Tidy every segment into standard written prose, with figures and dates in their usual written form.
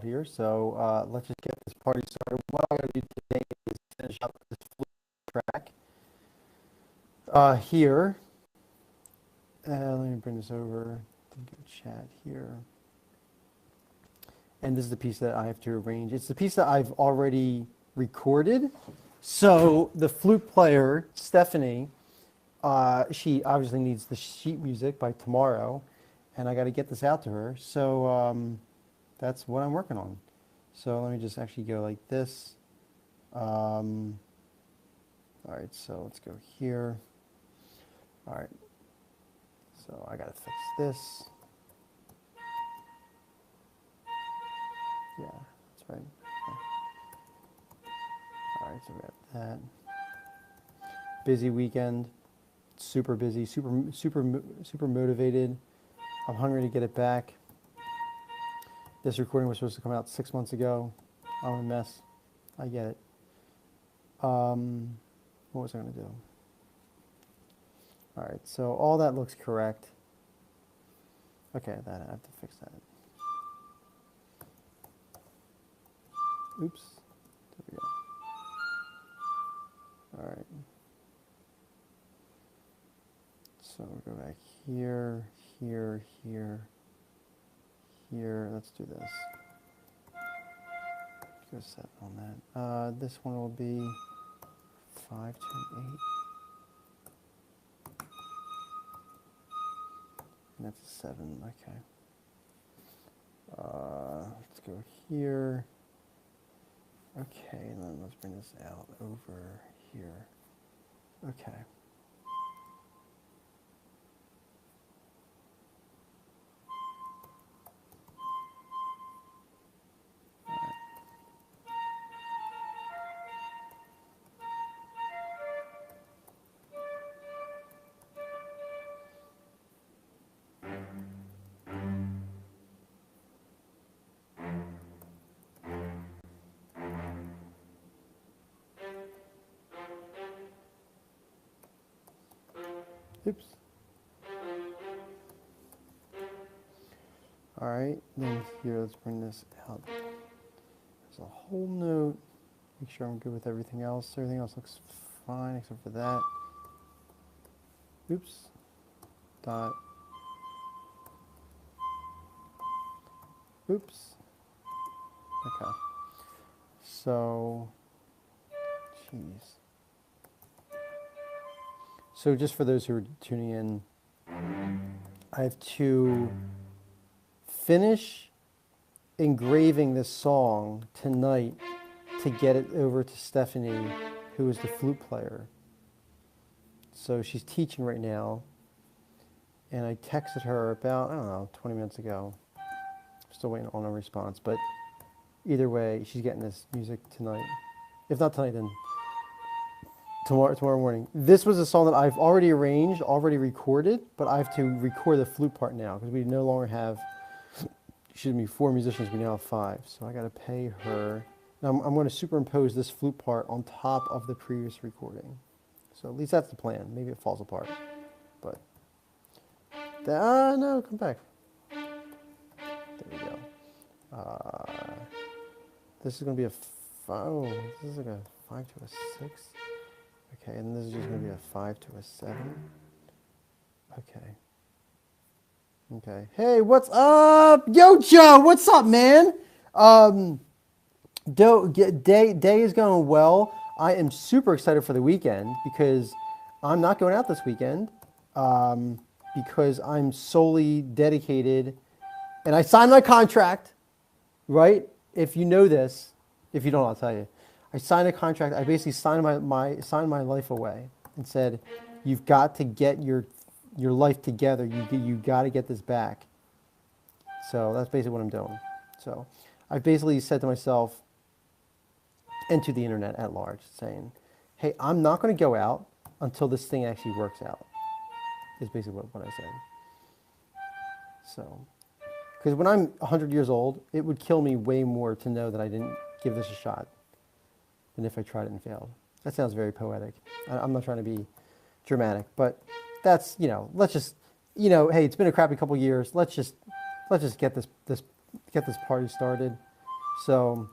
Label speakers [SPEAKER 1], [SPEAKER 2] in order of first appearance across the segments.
[SPEAKER 1] here. So let's just get this party started. What I'm going to do today is finish up this flute track here. Let me bring this over to the chat here. And this is the piece that I have to arrange. It's the piece that I've already recorded. So the flute player, Stephanie, she obviously needs the sheet music by tomorrow, and I got to get this out to her. So that's what I'm working on. So let me just actually go like this. All right, so let's go here. All right, so I got to fix this. Yeah, that's right. Okay. All right, so we got that. Busy weekend, super busy, super motivated. I'm hungry to get it back. This recording was supposed to come out 6 months ago. I'm a mess. I get it. What was I going to do? All right, so all that looks correct. Okay, I have to fix that. Oops. There we go. All right. So we'll go back here, here, here, here. Let's do this. Go 7 on that. This one will be 5 to 8. And that's a 7. Okay. Let's go here. Okay, and then let's bring this out over here. Okay. Oops. All right, then here, let's bring this out. There's a whole note. Make sure I'm good with everything else. Everything else looks fine except for that. Oops. Dot. Oops. Okay. So, jeez. So just for those who are tuning in, I have to finish engraving this song tonight to get it over to Stephanie, who is the flute player. So she's teaching right now, and I texted her about, I don't know, 20 minutes ago. Still waiting on a response, but either way, she's getting this music tonight. If not tonight, then tomorrow morning. This was a song that I've already arranged, already recorded, but I have to record the flute part now because we no longer have, 4 musicians, we now have 5. So I got to pay her. Now I'm going to superimpose this flute part on top of the previous recording. So at least that's the plan. Maybe it falls apart, but no, come back. There we go. This is going to be a this is like a 5 to a 6. Okay, and this is just going to be a 5 to a 7. Okay. Okay. Hey, what's up? Yo, Joe, what's up, man? Day is going well. I am super excited for the weekend because I'm not going out this weekend because I'm solely dedicated, and I signed my contract, right? If you know this, if you don't, I'll tell you. I signed a contract. I basically signed my life away and said, "You've got to get your life together. You got to get this back." So that's basically what I'm doing. So I basically said to myself and to the internet at large, saying, "Hey, I'm not going to go out until this thing actually works out." Is basically what I said. So, because when I'm 100 years old, it would kill me way more to know that I didn't give this a shot than if I tried it and failed. That sounds very poetic. I'm not trying to be dramatic, but that's, let's just, hey, it's been a crappy couple years. Let's just get this party started. So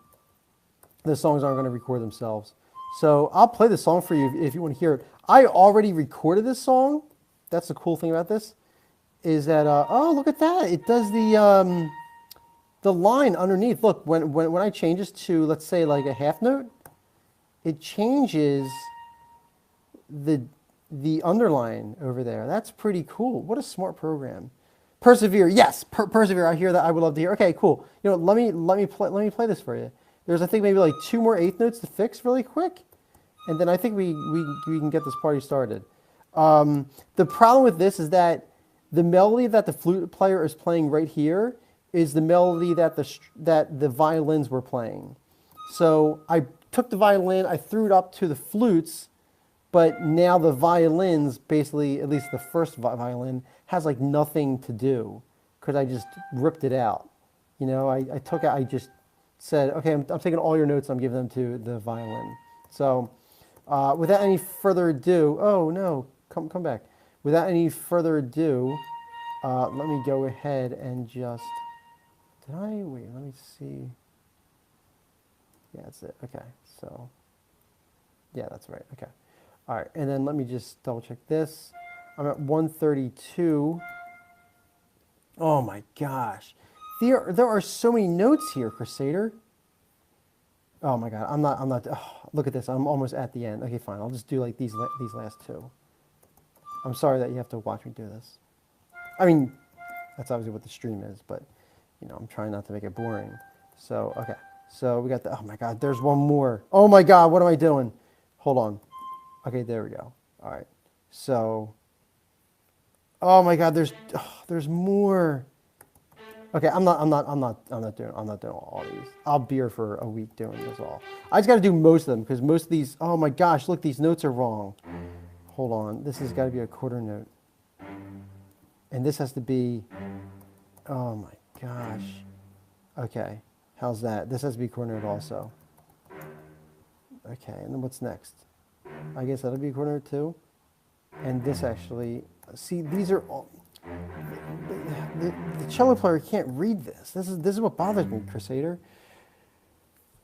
[SPEAKER 1] the songs aren't going to record themselves. So I'll play the song for you if you want to hear it. I already recorded this song. That's the cool thing about this, is that oh, look at that! It does the line underneath. Look, when I change this to, let's say, like a half note, it changes the underline over there. That's pretty cool. What a smart program. Persevere, yes, persevere. I hear that. I would love to hear. Okay, cool. You know, let me play this for you. There's, I think, maybe like 2 more eighth notes to fix really quick, and then I think we can get this party started. The problem with this is that the melody that the flute player is playing right here is the melody that the violins were playing. So I took the violin, I threw it up to the flutes, but now the violins, basically, at least the first violin, has like nothing to do because I just ripped it out. You know, I just said, okay, I'm taking all your notes, I'm giving them to the violin. So without any further ado, oh no, come back. Without any further ado, let me go ahead and just, wait, let me see. Yeah, that's it, okay, so, yeah, that's right, okay. All right, and then let me just double check this. I'm at 132. Oh my gosh. There are so many notes here, Crusader. Oh my God, I'm not, oh, look at this, I'm almost at the end. Okay, fine, I'll just do like these last 2. I'm sorry that you have to watch me do this. I mean, that's obviously what the stream is, but you know, I'm trying not to make it boring. So, okay, so we got the, oh my God, there's one more. Oh my God, what am I doing? Hold on. Okay, there we go. All right, so, oh my God, there's more. Okay, I'm not doing all these. I'll be here for a week doing this all. I just got to do most of them because most of these. Oh my gosh, look, these notes are wrong. Hold on, this has got to be a quarter note, and this has to be. Oh my gosh. Okay, how's that? This has to be quarter note also. Okay, and then what's next? I guess that'll be a quarter note too. And this actually, see, these are all. The cello player can't read this. This is what bothers me, Crusader.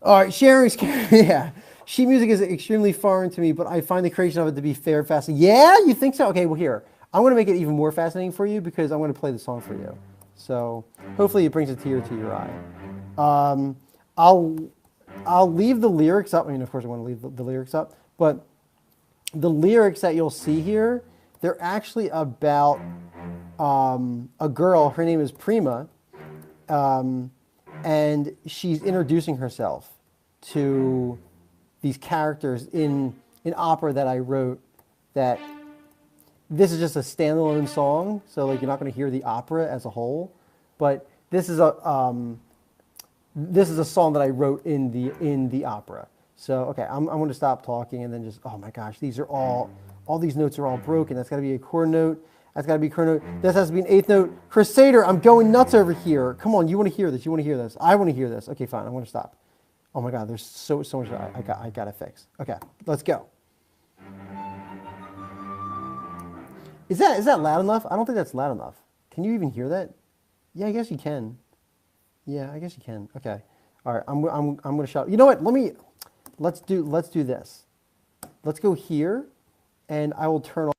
[SPEAKER 1] All right, sharing, yeah. Sheet music is extremely foreign to me, but I find the creation of it to be fair, fascinating. Yeah, you think so? Okay, well here, I'm going to make it even more fascinating for you because I'm going to play the song for you. So hopefully it brings a tear to your eye. I'll leave the lyrics up. I mean, of course I want to leave the lyrics up, but the lyrics that you'll see here, they're actually about a girl. Her name is Prima, and she's introducing herself to these characters in an opera that I wrote. That this is just a standalone song, so like you're not going to hear the opera as a whole, but this is a song that I wrote in the opera. So okay, I'm going to stop talking and then just, oh my gosh, these are all these notes are all broken. That's got to be a quarter note. That's got to be a quarter note. This has to be an eighth note. Crusader, I'm going nuts over here. Come on, you want to hear this? You want to hear this? I want to hear this. Okay, fine. I'm going to stop. Oh my God, there's so much I got to fix. Okay, let's go. Is that loud enough? I don't think that's loud enough. Can you even hear that? Yeah, I guess you can. Yeah, I guess you can. Okay. All right. I'm going to shout. You know what? Let's do this. Let's go here, and I will turn off.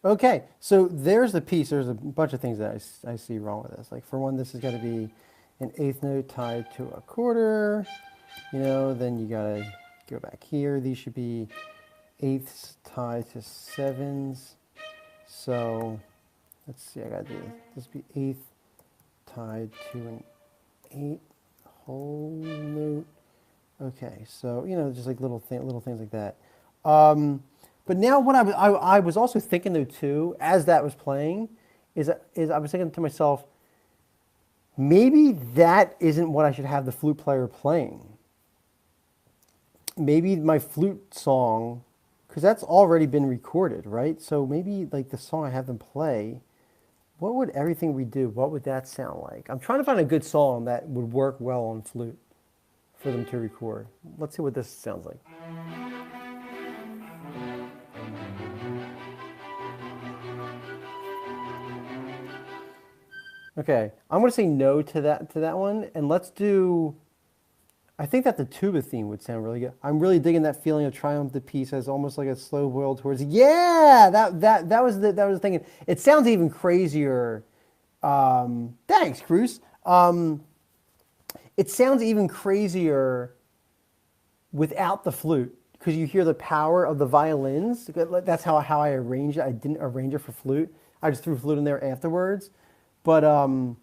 [SPEAKER 1] Okay, so there's the piece. There's a bunch of things that I see wrong with this. Like for one, this is got to be an eighth note tied to a quarter. You know, then you gotta go back here. These should be eighths tied to sevens. So let's see. I gotta do this. Be eighth tied to an eight whole note. Okay, so you know, just like little things like that. But now what I was also thinking though too, as that was playing, is I was thinking to myself, maybe that isn't what I should have the flute player playing. Maybe my flute song, because that's already been recorded, right? So maybe like the song I have them play, what would everything we do? What would that sound like? I'm trying to find a good song that would work well on flute for them to record. Let's see what this sounds like. Okay, I'm going to say no to that one, and let's do. I think that the tuba theme would sound really good. I'm really digging that feeling of triumph. The piece as almost like a slow boil towards. Yeah, that was the thinking. It sounds even crazier. Thanks, Bruce. It sounds even crazier without the flute because you hear the power of the violins. That's how I arranged it. I didn't arrange it for flute. I just threw flute in there afterwards. But I mean,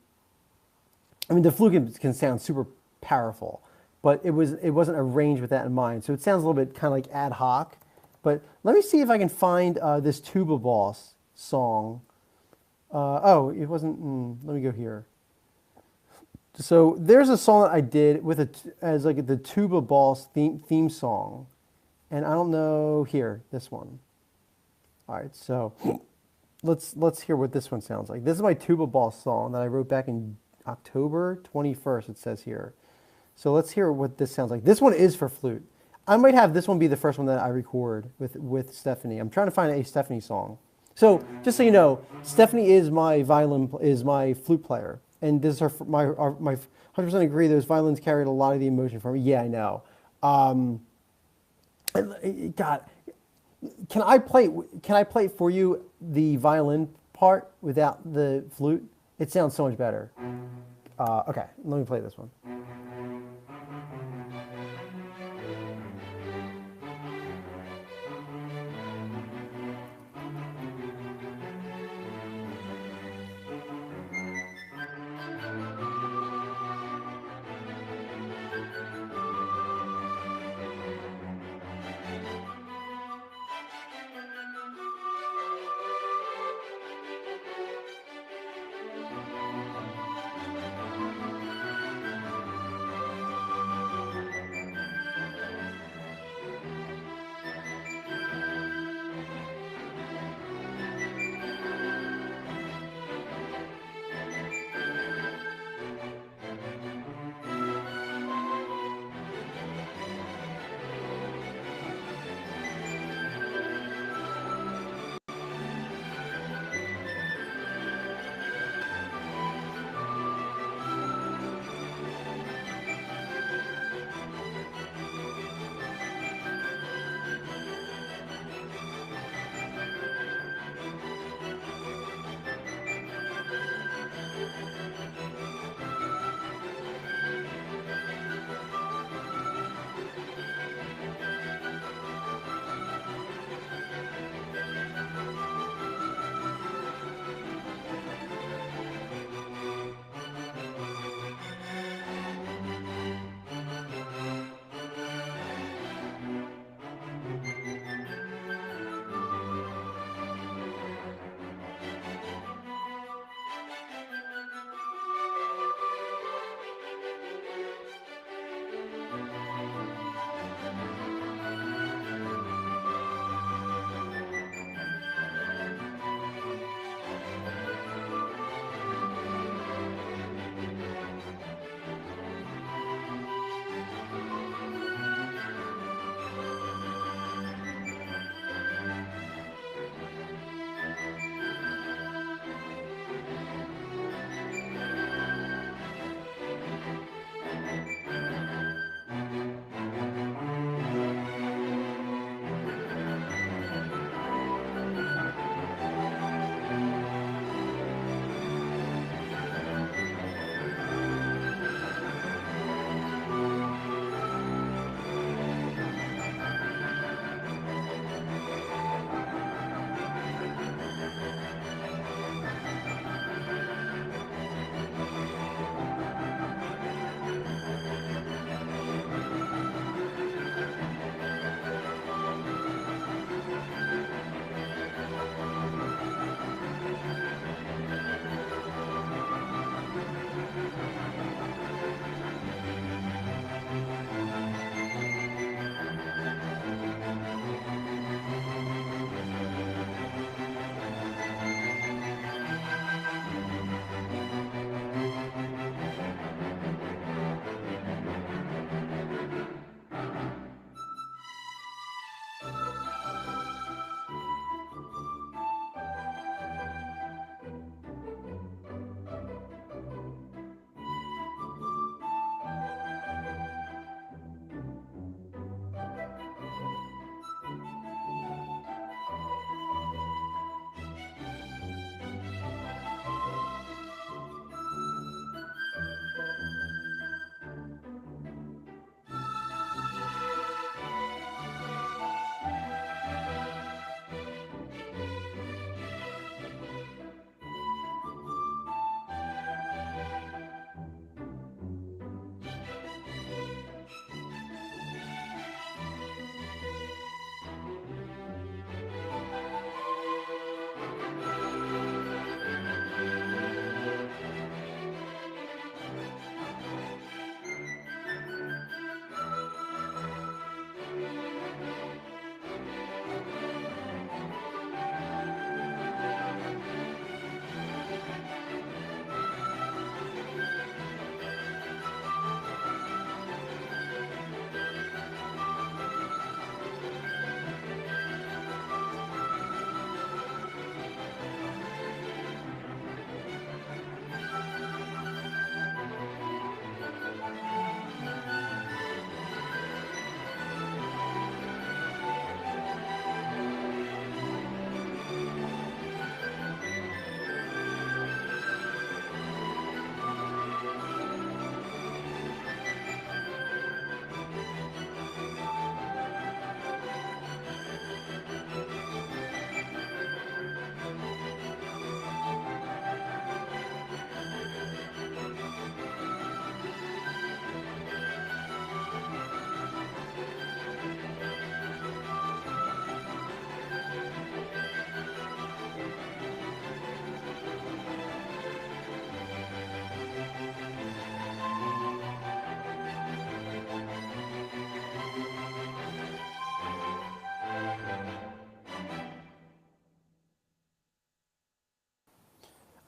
[SPEAKER 1] the flute can sound super powerful, but it wasn't arranged with that in mind. So it sounds a little bit kind of like ad hoc. But let me see if I can find this Tuba Boss song. Oh, it wasn't. Let me go here. So there's a song that I did with as like the Tuba Boss theme song, and I don't know here this one. All right, so. Let's hear what this one sounds like. This is my Tuba Boss song that I wrote back in October 21st, it says here. So let's hear what this sounds like. This one is for flute. I might have this one be the first one that I record with Stephanie. I'm trying to find a Stephanie song. So just so you know, Stephanie is my flute player. And this is my 100% agree, those violins carried a lot of the emotion for me. Yeah, I know. God, can I play for you the violin part without the flute? It sounds so much better. Okay, let me play this one.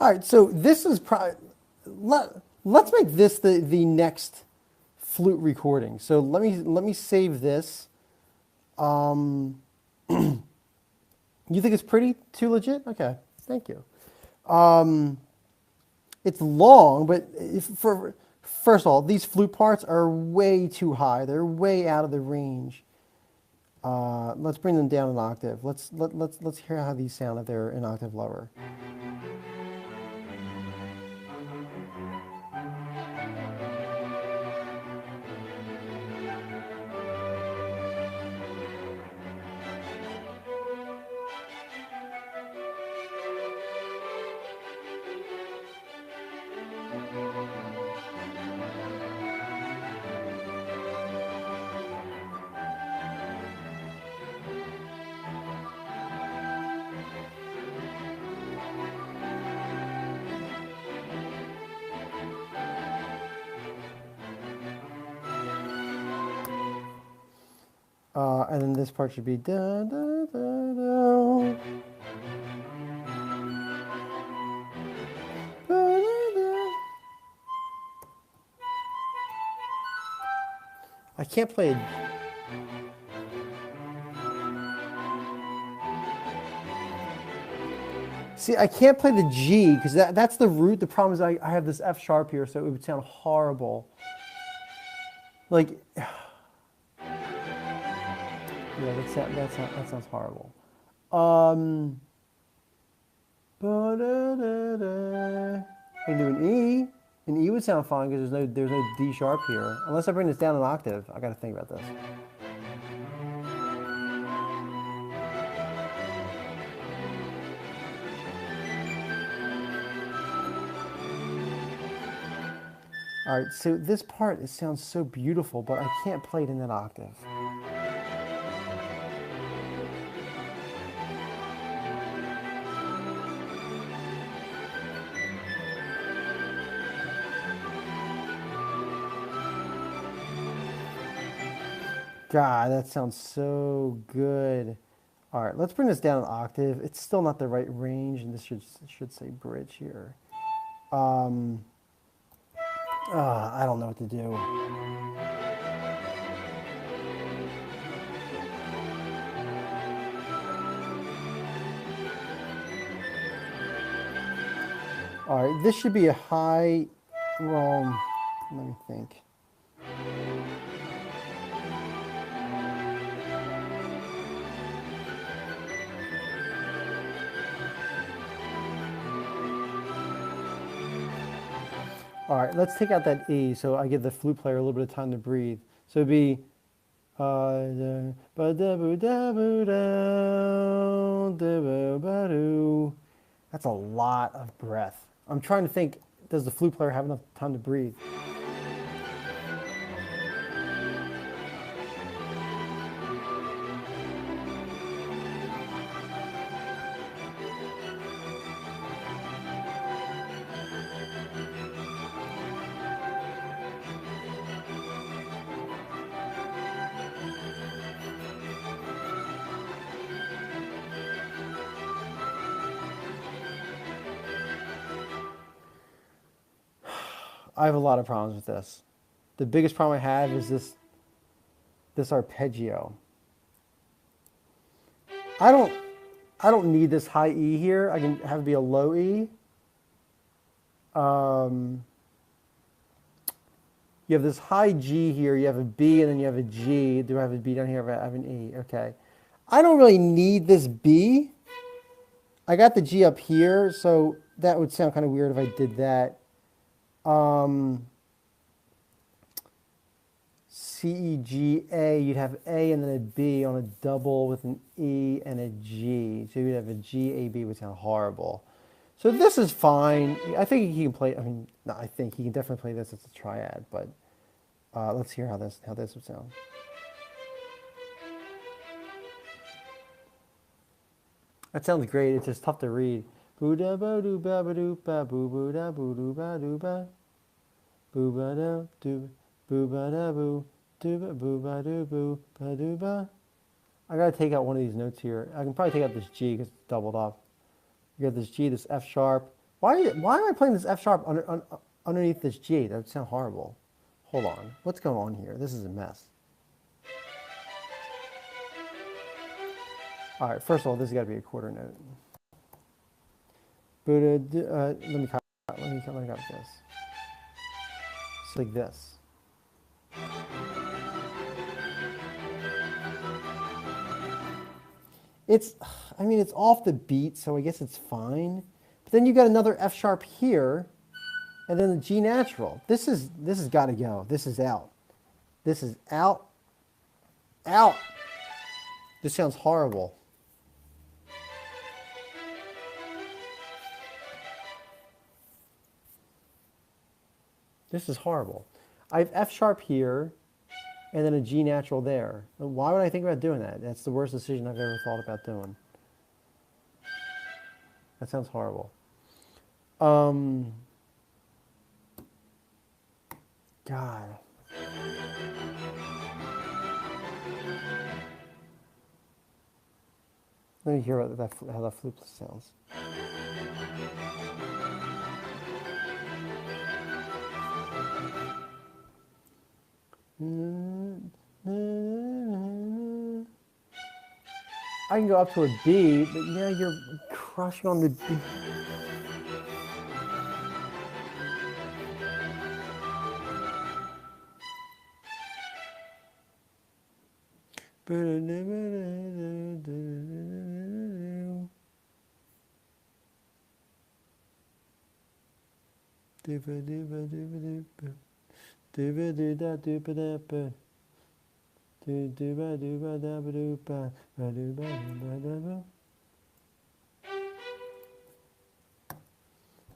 [SPEAKER 1] All right, so this is probably, let's make this the next flute recording. So let me save this. You think it's pretty? Too legit? Okay, thank you. It's long, but first of all, these flute parts are way too high. They're way out of the range. Let's bring them down an octave. Let's hear how these sound if they're an octave lower. And then this part should be da da da da. I can't play it. See, I can't play the G because that's the root. The problem is I have this F sharp here, so it would sound horrible. Like, yeah, that sounds horrible. I can do an E. An E would sound fine because there's no D sharp here. Unless I bring this down an octave. I got to think about this. All right, so this part, it sounds so beautiful, but I can't play it in that octave. God, that sounds so good. All right, let's bring this down an octave. It's still not the right range, and this should say bridge here. I don't know what to do. All right, this should be a high, well, let me think. All right, let's take out that E so I give the flute player a little bit of time to breathe. So it'd be that's a lot of breath. I'm trying to think, does the flute player have enough time to breathe? I have a lot of problems with this. The biggest problem I have is this arpeggio. I don't need this high E here. I can have it be a low E. You have this high G here. You have a B and then you have a G. Do I have a B down here? I have an E. Okay. I don't really need this B. I got the G up here, so that would sound kind of weird if I did that. C, E, G, A, you'd have A and then a B on a double with an E and a G. So you'd have a G, A, B would sound horrible. So this is fine. I think he can play, I think he can definitely play this as a triad, but let's hear how this would sound. That sounds great. It's just tough to read. Boo da ba doo ba ba doo ba boo boo da boo doo ba doo ba boo ba da doo boo ba da boo doo ba boo ba doo boo ba doo ba. I gotta take out one of these notes here. I can probably take out this G because it's doubled up. You got this G, this F sharp, Why am I playing this F sharp underneath this G? That would sound horrible. Hold on. What's going on here? This is a mess. All right, first of all, this has got to be a quarter note. But let me copy this. It's like this. I mean, it's off the beat, so I guess it's fine. But then you got another F sharp here, and then the G natural. This has got to go. This is out. This is out. Out. This sounds horrible. This is horrible. I have F sharp here, and then a G natural there. Why would I think about doing that? That's the worst decision I've ever thought about doing. That sounds horrible. God. Let me hear how that flute sounds. I can go up to a B, but yeah, you're crushing on the B.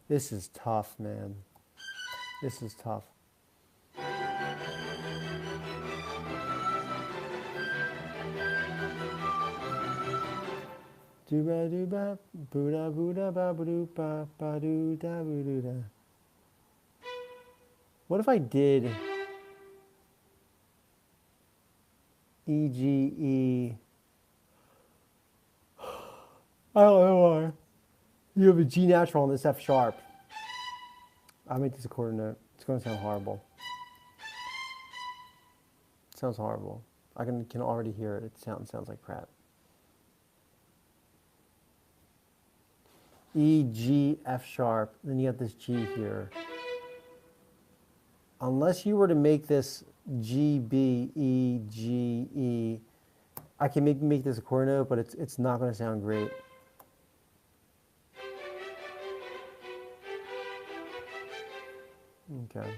[SPEAKER 1] This is tough, man. This is tough. What if I did E, G, E? I don't know why. You have a G natural on this F sharp. I'll make this a quarter note. It's going to sound horrible. It sounds horrible. I can already hear it. It sounds like crap. E, G, F sharp. Then you got this G here. Unless you were to make this G, B, E, G, E, I can make this a quarter note, but it's not going to sound great. Okay.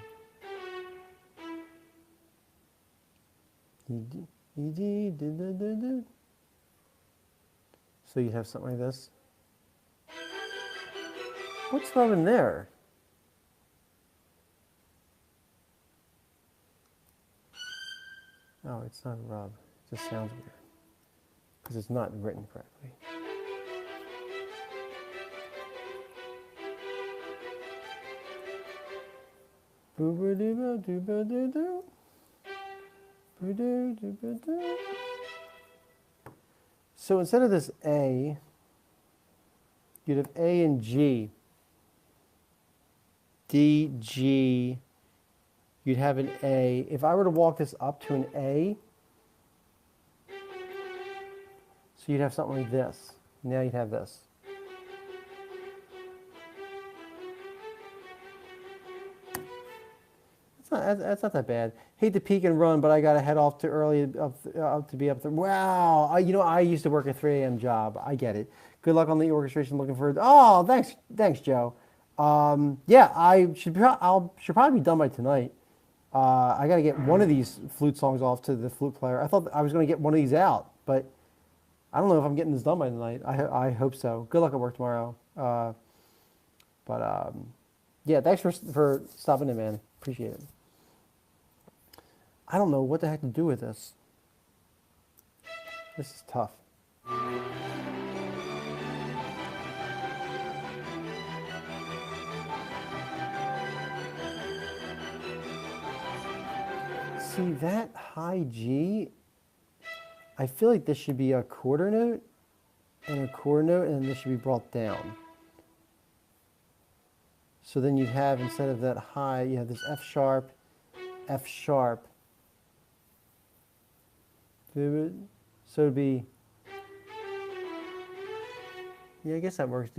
[SPEAKER 1] So you have something like this. What's wrong in there? Oh, it's not a rub. It just sounds weird. Because it's not written correctly. So instead of this A, you'd have A and G. D, G, you'd have an A. If I were to walk this up to an A, so you'd have something like this. Now you'd have this. That's not that bad. Hate to peek and run, but I got to head off too early to be up there. Wow, I used to work a 3 a.m. job. I get it. Good luck on the orchestration. Looking forward. Oh, thanks, Joe. Yeah, I should probably be done by tonight. I got to get one of these flute songs off to the flute player. I thought I was going to get one of these out, but I don't know if I'm getting this done by tonight. I hope so. Good luck at work tomorrow. Yeah, thanks for stopping in, man. Appreciate it. I don't know what the heck to do with this. This is tough. See, that high G, I feel like this should be a quarter note and a quarter note, and this should be brought down. So then you'd have, instead of that high, you have this F sharp, F sharp. So it'd be, yeah, I guess that works.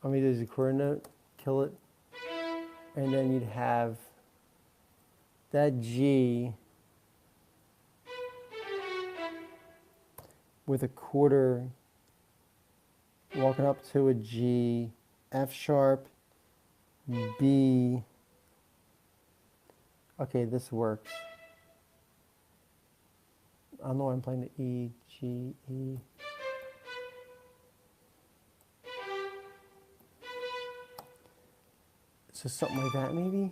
[SPEAKER 1] Let me do the quarter note, kill it, and then you'd have that G with a quarter walking up to a G, F sharp, B. Okay, this works. I don't know why I'm playing the E, G, E. So something like that, maybe?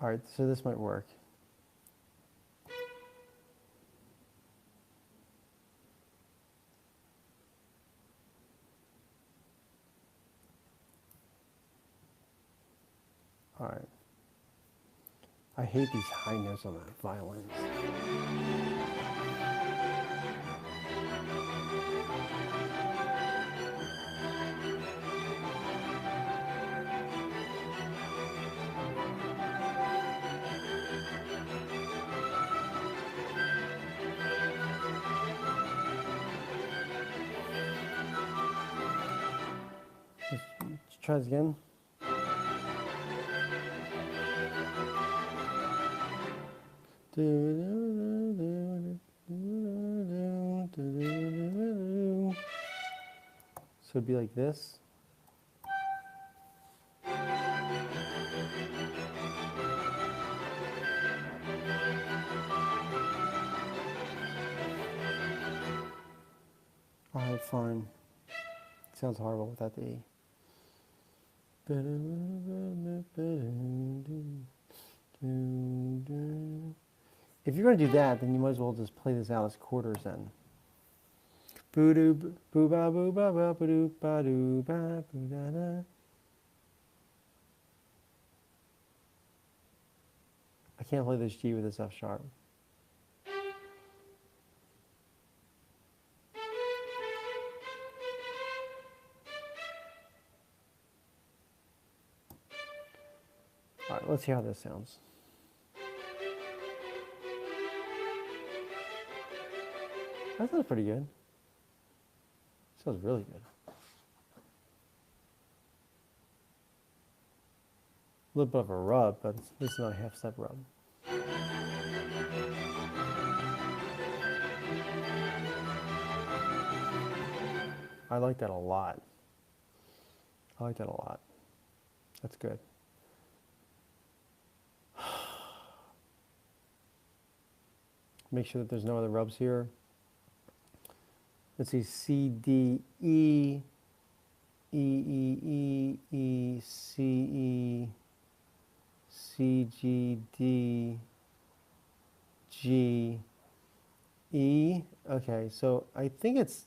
[SPEAKER 1] All right, so this might work. All right. I hate these high notes on the violins. Let's try this again. So it'd be like this. All right, fine. Sounds horrible without the E. If you're going to do that, then you might as well just play this out as quarters then. I can't play this G with this F sharp. All right, let's see how this sounds. That sounds pretty good. Sounds really good. A little bit of a rub, but it's not a half-step rub. I like that a lot. I like that a lot. That's good. Make sure that there's no other rubs here. Let's see, C, D, E, E, E, E, E, C, E, C, G, D, G, E. Okay, so I think it's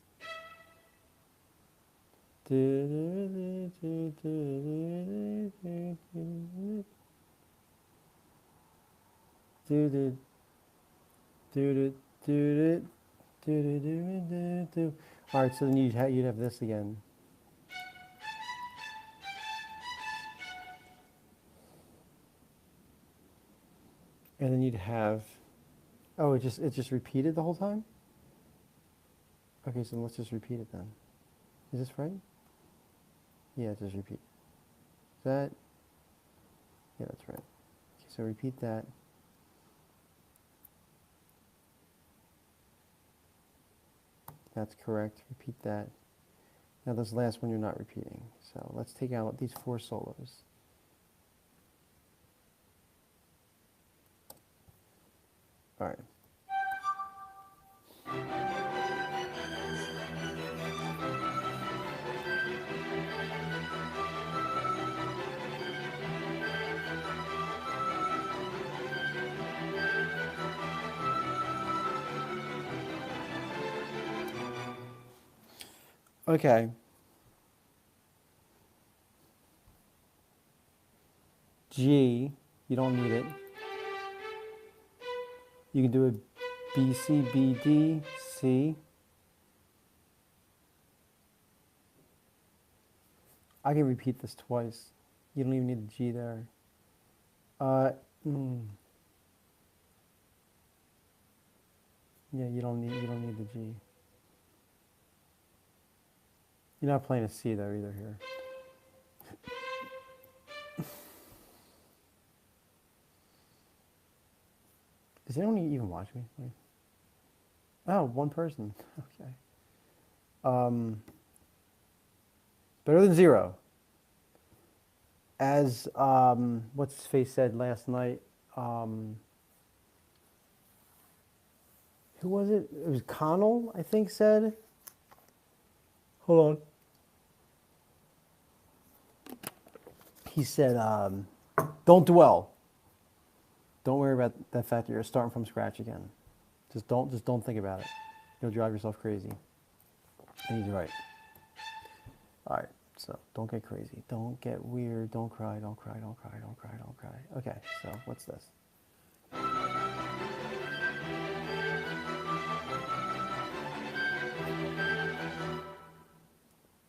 [SPEAKER 1] all right, so then you'd have this again. And then you'd have, oh, it just repeated the whole time? Okay, so let's just repeat it then. Is this right? Yeah, just repeat. Is that? Yeah, that's right. Okay, so repeat that. That's correct. Repeat that. Now this last one you're not repeating. So let's take out these 4 solos. All right. Okay. G, you don't need it. You can do a B, C, B, D, C. I can repeat this twice. You don't even need the G there. Uh, mm. Yeah, you don't need the G. You're not playing a C though either here. Is anyone even watching me? Wait. Oh, one person. Okay. Better than zero. As what's his face said last night. Who was it? It was Connell, I think, said. Hold on. He said, "Don't dwell. Don't worry about that fact that you're starting from scratch again. Just don't think about it. You'll drive yourself crazy." And he's right. All right. So don't get crazy. Don't get weird. Don't cry. Don't cry. Don't cry. Don't cry. Don't cry. Okay. So what's this?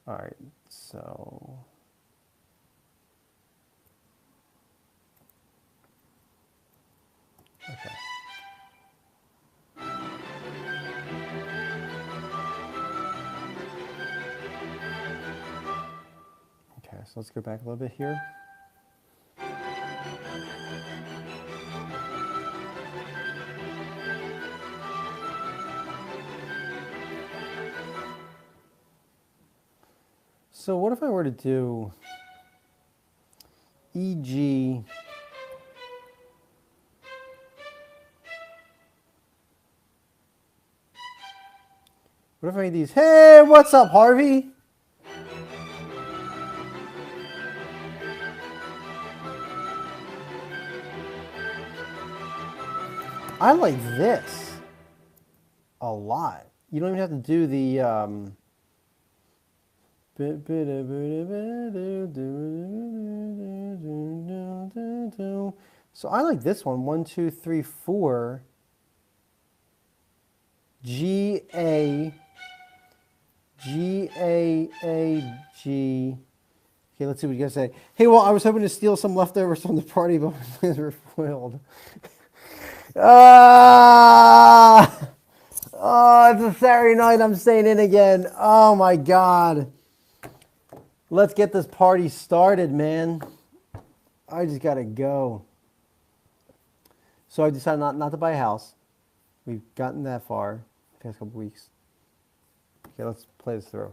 [SPEAKER 1] All right. So. Okay. Okay, so let's go back a little bit here. So what if I were to do E.G. What if I made these? Hey, what's up, Harvey? I like this a lot. You don't even have to do the so I like this one. 1, 2, 3, 4. G A G A A G. Okay, let's see what you guys say. Hey, well, I was hoping to steal some leftovers from the party, but my plans were foiled. Ah! Oh, it's a Saturday night. I'm staying in again. Oh my God. Let's get this party started, man. I just gotta go. So I decided not to buy a house. We've gotten that far the past couple weeks. Okay, let's play this through.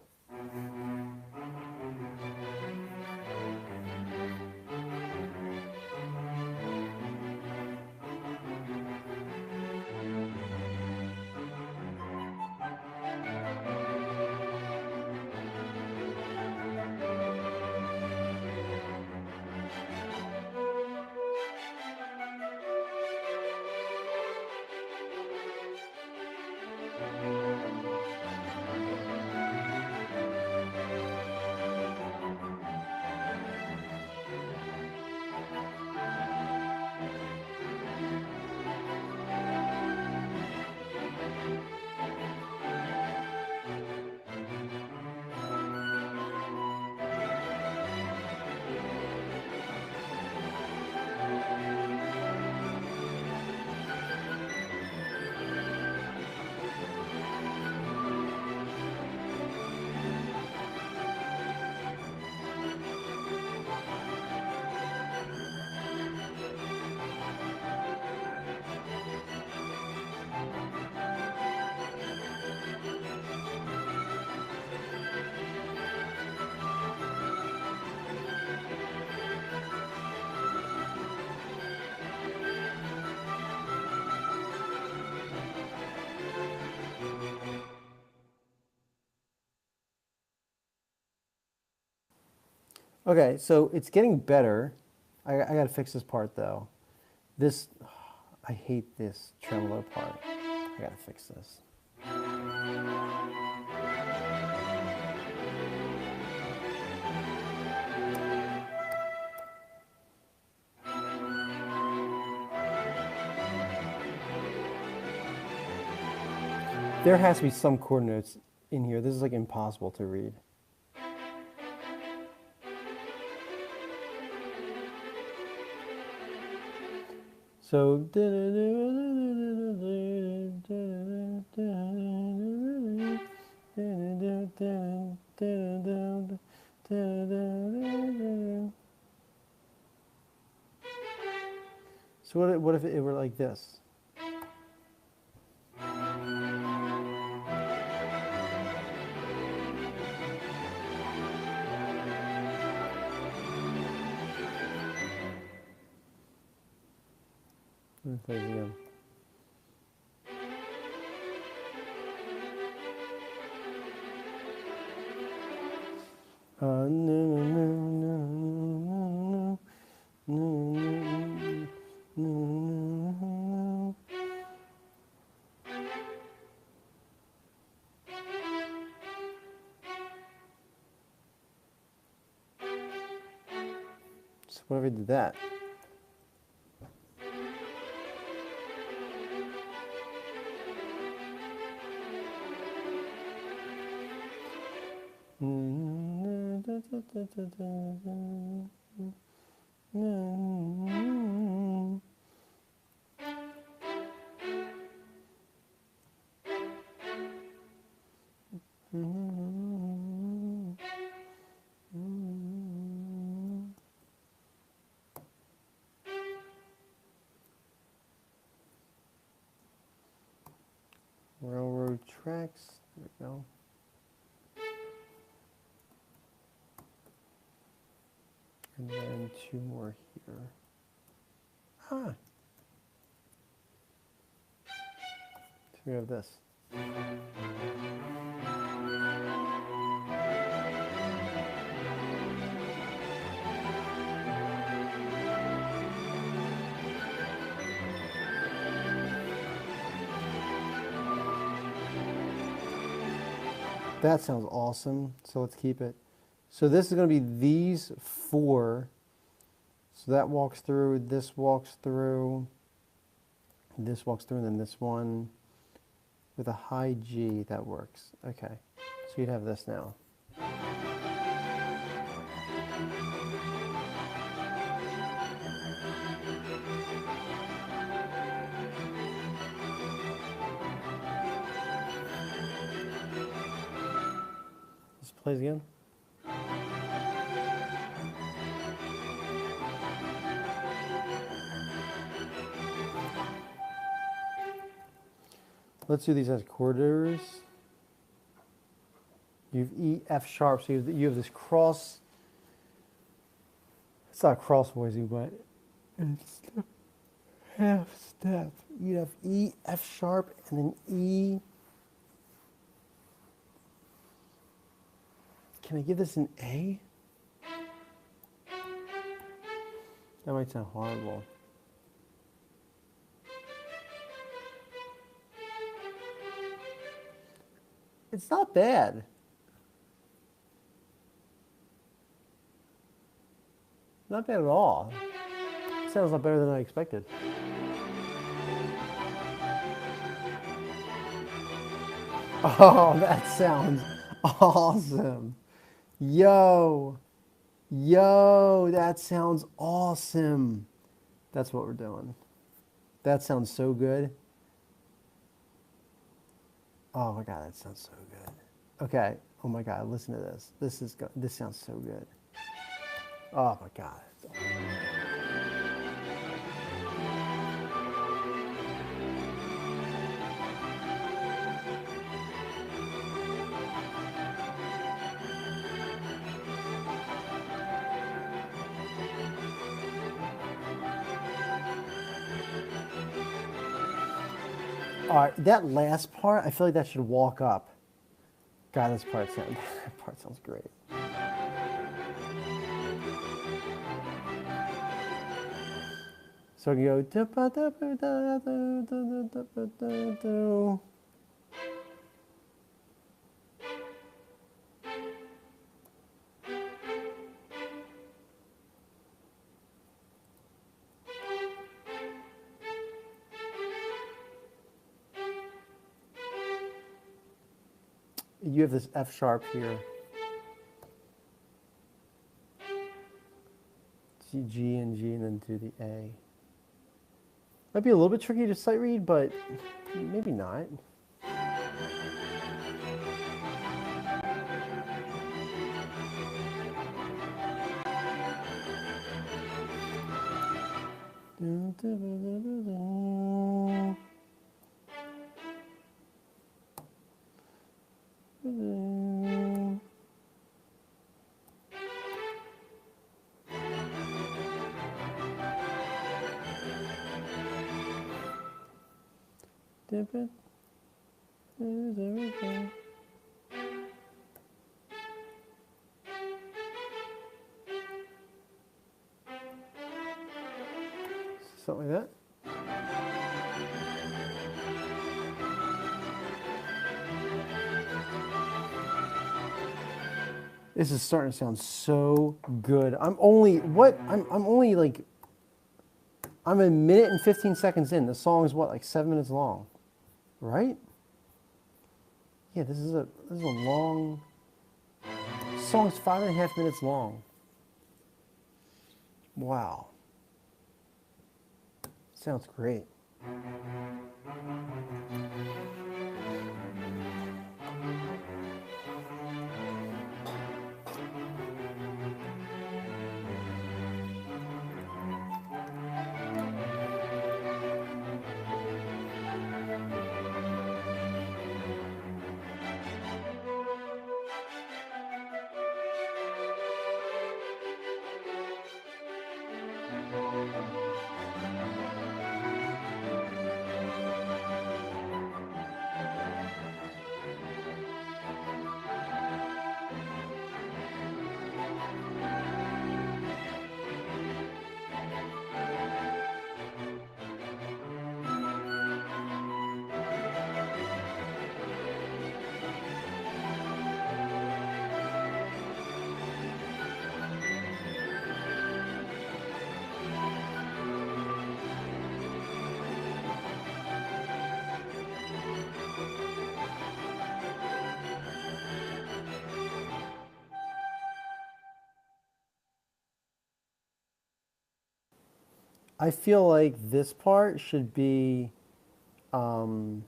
[SPEAKER 1] Okay, so it's getting better. I gotta fix this part though. This, I hate this tremolo part. I gotta fix this. There has to be some chord notes in here. This is like impossible to read. So, so what if it were like this? Let me play it again. So what if I did that? Railroad tracks. There we go. And then two more here. Ah. So we have this. That sounds awesome. So let's keep it. So this is going to be these four. So that walks through, this walks through, this walks through, and then this one with a high G. That works. Okay. So you'd have this now. This plays again. Let's do these as quarters. You have E, F sharp, so you have this cross. It's not cross voicing, but it's half step. You have E, F sharp, and then E. Can I give this an A? That might sound horrible. It's not bad. Not bad at all. It sounds a lot better than I expected. Oh, that sounds awesome. Yo, that sounds awesome. That's what we're doing. That sounds so good. Oh my God, that sounds so good. Okay. Oh my God, listen to this. This sounds so good. Oh my God. All right, that last part, I feel like that should walk up. God, that part sounds great. So I can go da-ba-da-ba-da-da-da-da-da-da-da-da. You have this F sharp here. G and G, and then do the A. Might be a little bit tricky to sight read, but maybe not. Dip it. Is everything. Something like that. This is starting to sound so good. I'm only like I'm a minute and 15 seconds in. The song is what, like 7 minutes long, right? Yeah, this is a long. The song's 5.5 minutes long. Wow. Sounds great. I feel like this part should be the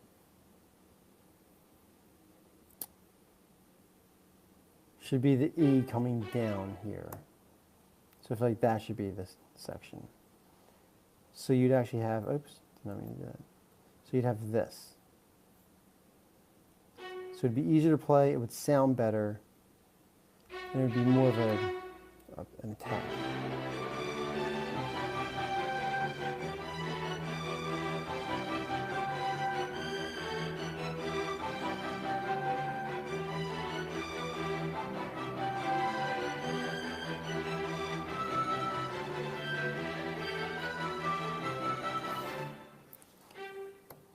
[SPEAKER 1] E coming down here. So I feel like that should be this section. So you'd actually have, oops, did not mean to do that. So you'd have this. So it'd be easier to play, it would sound better, and it would be more of an attack.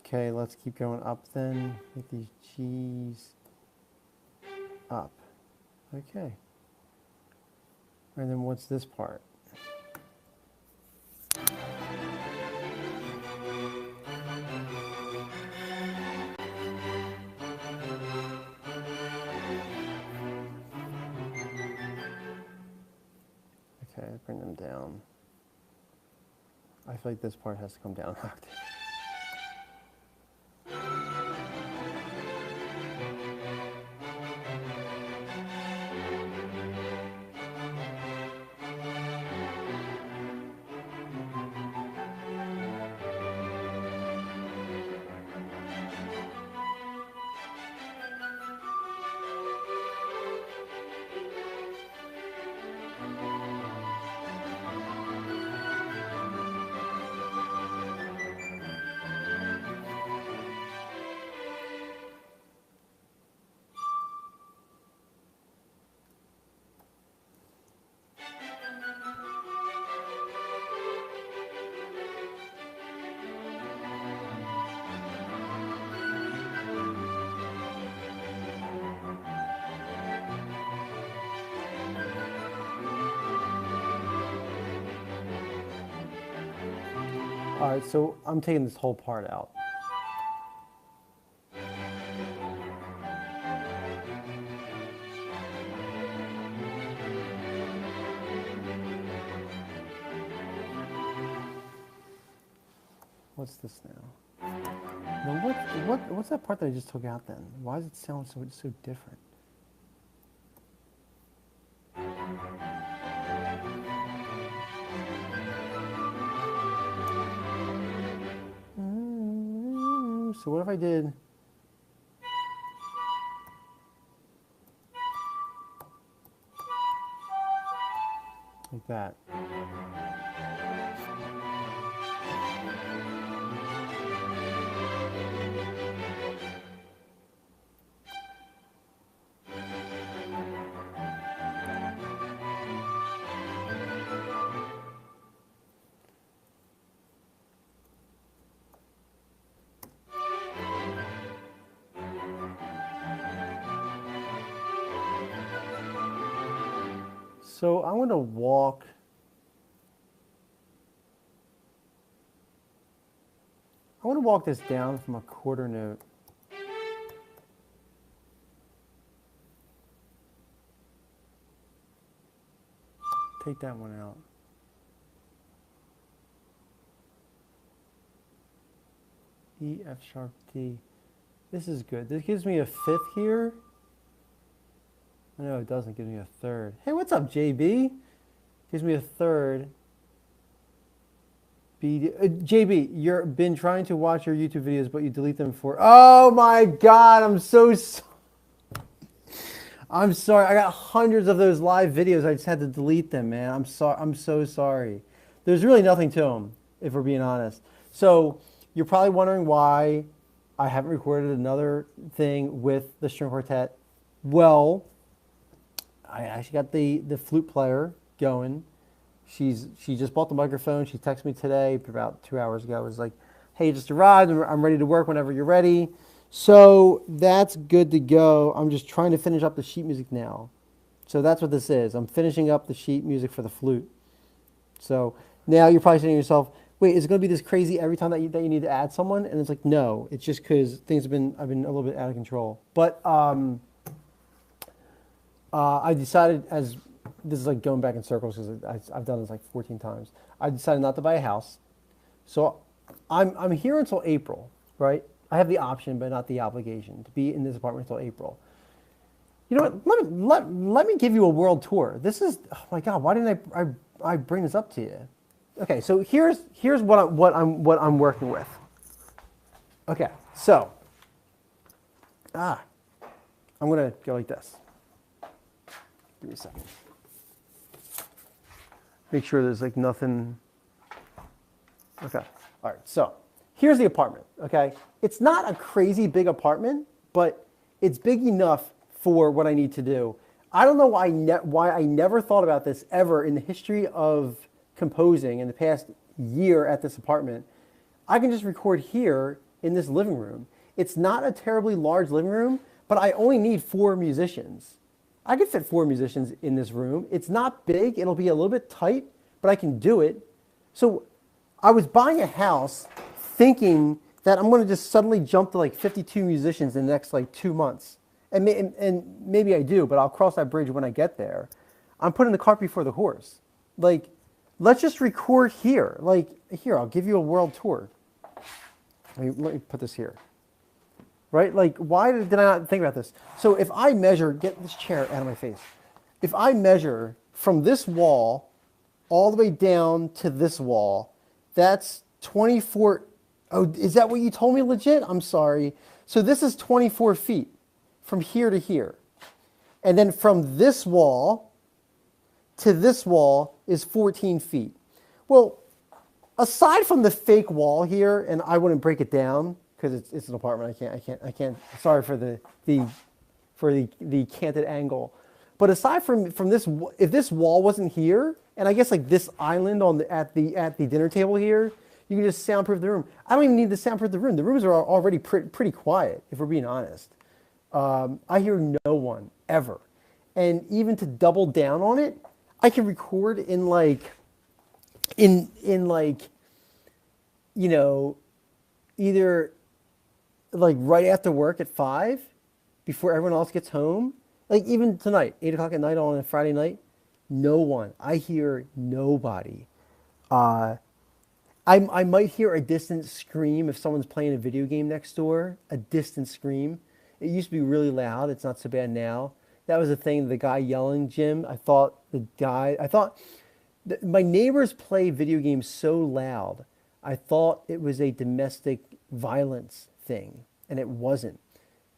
[SPEAKER 1] Okay, let's keep going up then. Make these G's up. Okay. And then what's this part? Okay, bring them down. I feel like this part has to come down an octave. All right, so I'm taking this whole part out. What's this now? Now what's that part that I just took out then? Why does it sound so different? So what if I did like that? So I'm going to walk. I want to walk this down from a quarter note. Take that one out. E, F sharp, D. This is good. This gives me a fifth here. No, it doesn't give me a third. Hey, what's up, JB? Gives me a third. B, JB, you've been trying to watch your YouTube videos, but you delete them for... Oh my God, I'm so sorry. I'm sorry. I got hundreds of those live videos. I just had to delete them, man. I'm sorry. I'm so sorry. There's really nothing to them, if we're being honest. So you're probably wondering why I haven't recorded another thing with the string quartet. Well, I actually got the flute player going. She just bought the microphone. She texted me today about 2 hours ago. It was like, hey, just arrived. I'm ready to work whenever you're ready. So that's good to go. I'm just trying to finish up the sheet music now. So that's what this is. I'm finishing up the sheet music for the flute. So now you're probably saying to yourself, wait, is it going to be this crazy every time that you need to add someone? And it's like, no, it's just because I've been a little bit out of control. But I decided, as this is like going back in circles because I've done this like 14 times. I decided not to buy a house. So I'm here until April, right? I have the option, but not the obligation to be in this apartment until April. You know what? Let me give you a world tour. This is, oh my God, why didn't I bring this up to you? Okay, so here's what I'm working with. Okay, so I'm gonna go like this. Give me a second. Make sure there's like nothing. Okay, all right. So here's the apartment. Okay, it's not a crazy big apartment, but it's big enough for what I need to do. I don't know why I never thought about this ever in the history of composing in the past year at this apartment. I can just record here in this living room. It's not a terribly large living room, but I only need 4 musicians. I could fit 4 musicians in this room. It's not big. It'll be a little bit tight, but I can do it. So I was buying a house thinking that I'm going to just suddenly jump to like 52 musicians in the next like 2 months. And maybe I do, but I'll cross that bridge when I get there. I'm putting the cart before the horse. Like, let's just record here. Like, here, I'll give you a world tour. Let me put this here. Right? Like, why did I not think about this? So if I measure, get this chair out of my face. If I measure from this wall all the way down to this wall, that's 24. Oh, is that what you told me legit? I'm sorry. So this is 24 feet from here to here. And then from this wall to this wall is 14 feet. Well, aside from the fake wall here, and I wouldn't break it down because it's an apartment. I can't. Sorry for the canted angle. But aside from this, if this wall wasn't here, and I guess like this island at the dinner table here, you can just soundproof the room. I don't even need to soundproof the room. The rooms are already pretty quiet, if we're being honest. I hear no one ever. And even to double down on it, I can record in like you know, either like right after work at 5, before everyone else gets home. Like even tonight, 8 o'clock at night on a Friday night, no one. I hear nobody. Uh, I might hear a distant scream if someone's playing a video game next door. A distant scream. It used to be really loud. It's not so bad now. That was the thing. The guy yelling, Jim. I thought the guy. I thought my neighbors play video games so loud. I thought it was a domestic violence thing, and it wasn't.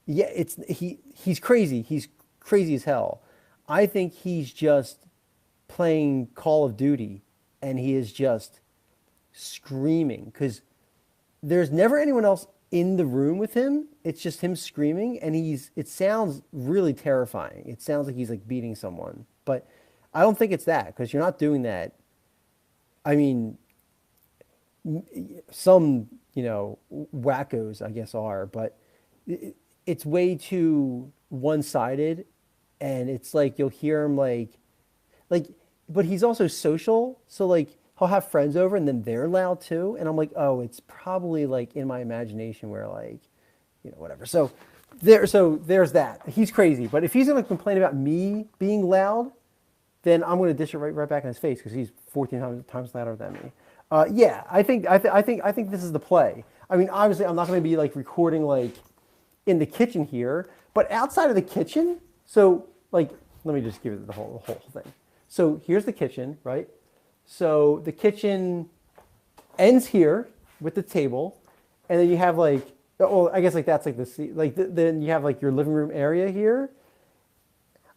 [SPEAKER 1] Yeah, he's crazy. He's crazy as hell. I think he's just playing Call of Duty, and he is just screaming because there's never anyone else in the room with him. It's just him screaming, and it sounds really terrifying. It sounds like he's like beating someone, but I don't think it's that because you're not doing that. I mean, some, wackos, I guess, are, but it's way too one-sided, and it's like you'll hear him like, but he's also social, so like he'll have friends over and then they're loud too, and I'm like, oh, it's probably like in my imagination where like, whatever. So there's that. He's crazy, but if he's gonna complain about me being loud, then I'm gonna dish it right back in his face because he's 14 times louder than me. Yeah, I think this is the play. I mean, obviously, I'm not going to be like recording like in the kitchen here, but outside of the kitchen. So, like, let me just give you the whole thing. So here's the kitchen, right? So the kitchen ends here with the table, and then you have like, oh, I guess like that's like then you have like your living room area here.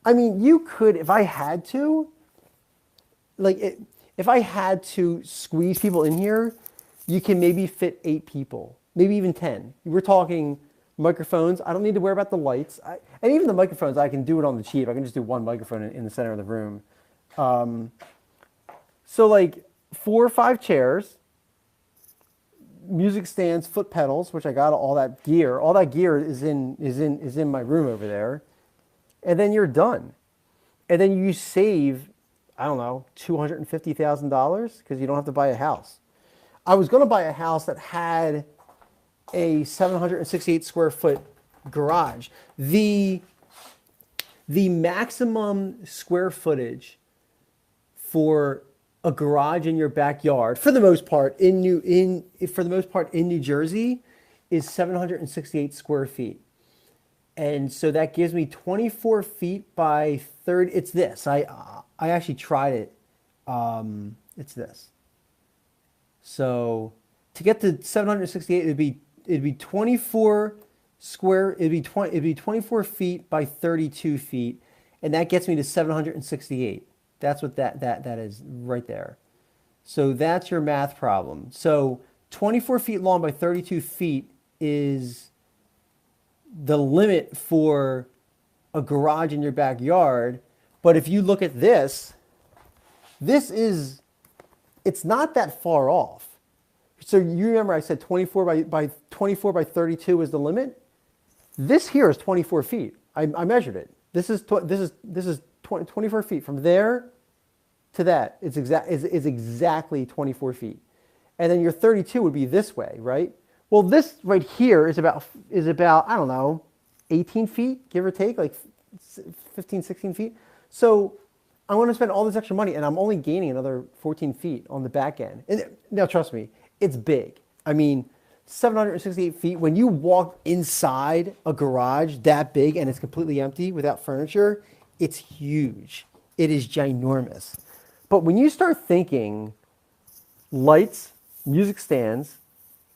[SPEAKER 1] I mean, you could, if I had to, if I had to squeeze people in here, you can maybe fit 8 people, maybe even 10. We're talking microphones. I don't need to worry about the lights. And even the microphones, I can do it on the cheap. I can just do one microphone in the center of the room. So like 4 or 5 chairs, music stands, foot pedals, which I got all that gear. All that gear is in my room over there. And then you're done. And then you save, I don't know, $250,000 because you don't have to buy a house. I was going to buy a house that had a 768 square foot garage. The maximum square footage for a garage in your backyard, for the most part in New Jersey, is 768 square feet. And so that gives me 24 feet by 30. It's this. I actually tried it. It's this. So to get to 768, it'd be 24 square. It'd be 24 feet by 32 feet, and that gets me to 768. That's what that is right there. So that's your math problem. So 24 feet long by 32 feet is the limit for a garage in your backyard. But if you look at this, it's not that far off. So you remember I said 24 by 24 by 32 is the limit? This here is 24 feet. I measured it. This is 24 feet from there to that. It's exactly 24 feet. And then your 32 would be this way, right? Well, this right here is about I don't know, 18 feet, give or take, like 15, 16 feet. So I'm going to spend all this extra money, and I'm only gaining another 14 feet on the back end. And now, trust me, it's big. I mean, 768 feet, when you walk inside a garage that big and it's completely empty without furniture, it's huge. It is ginormous. But when you start thinking lights, music stands,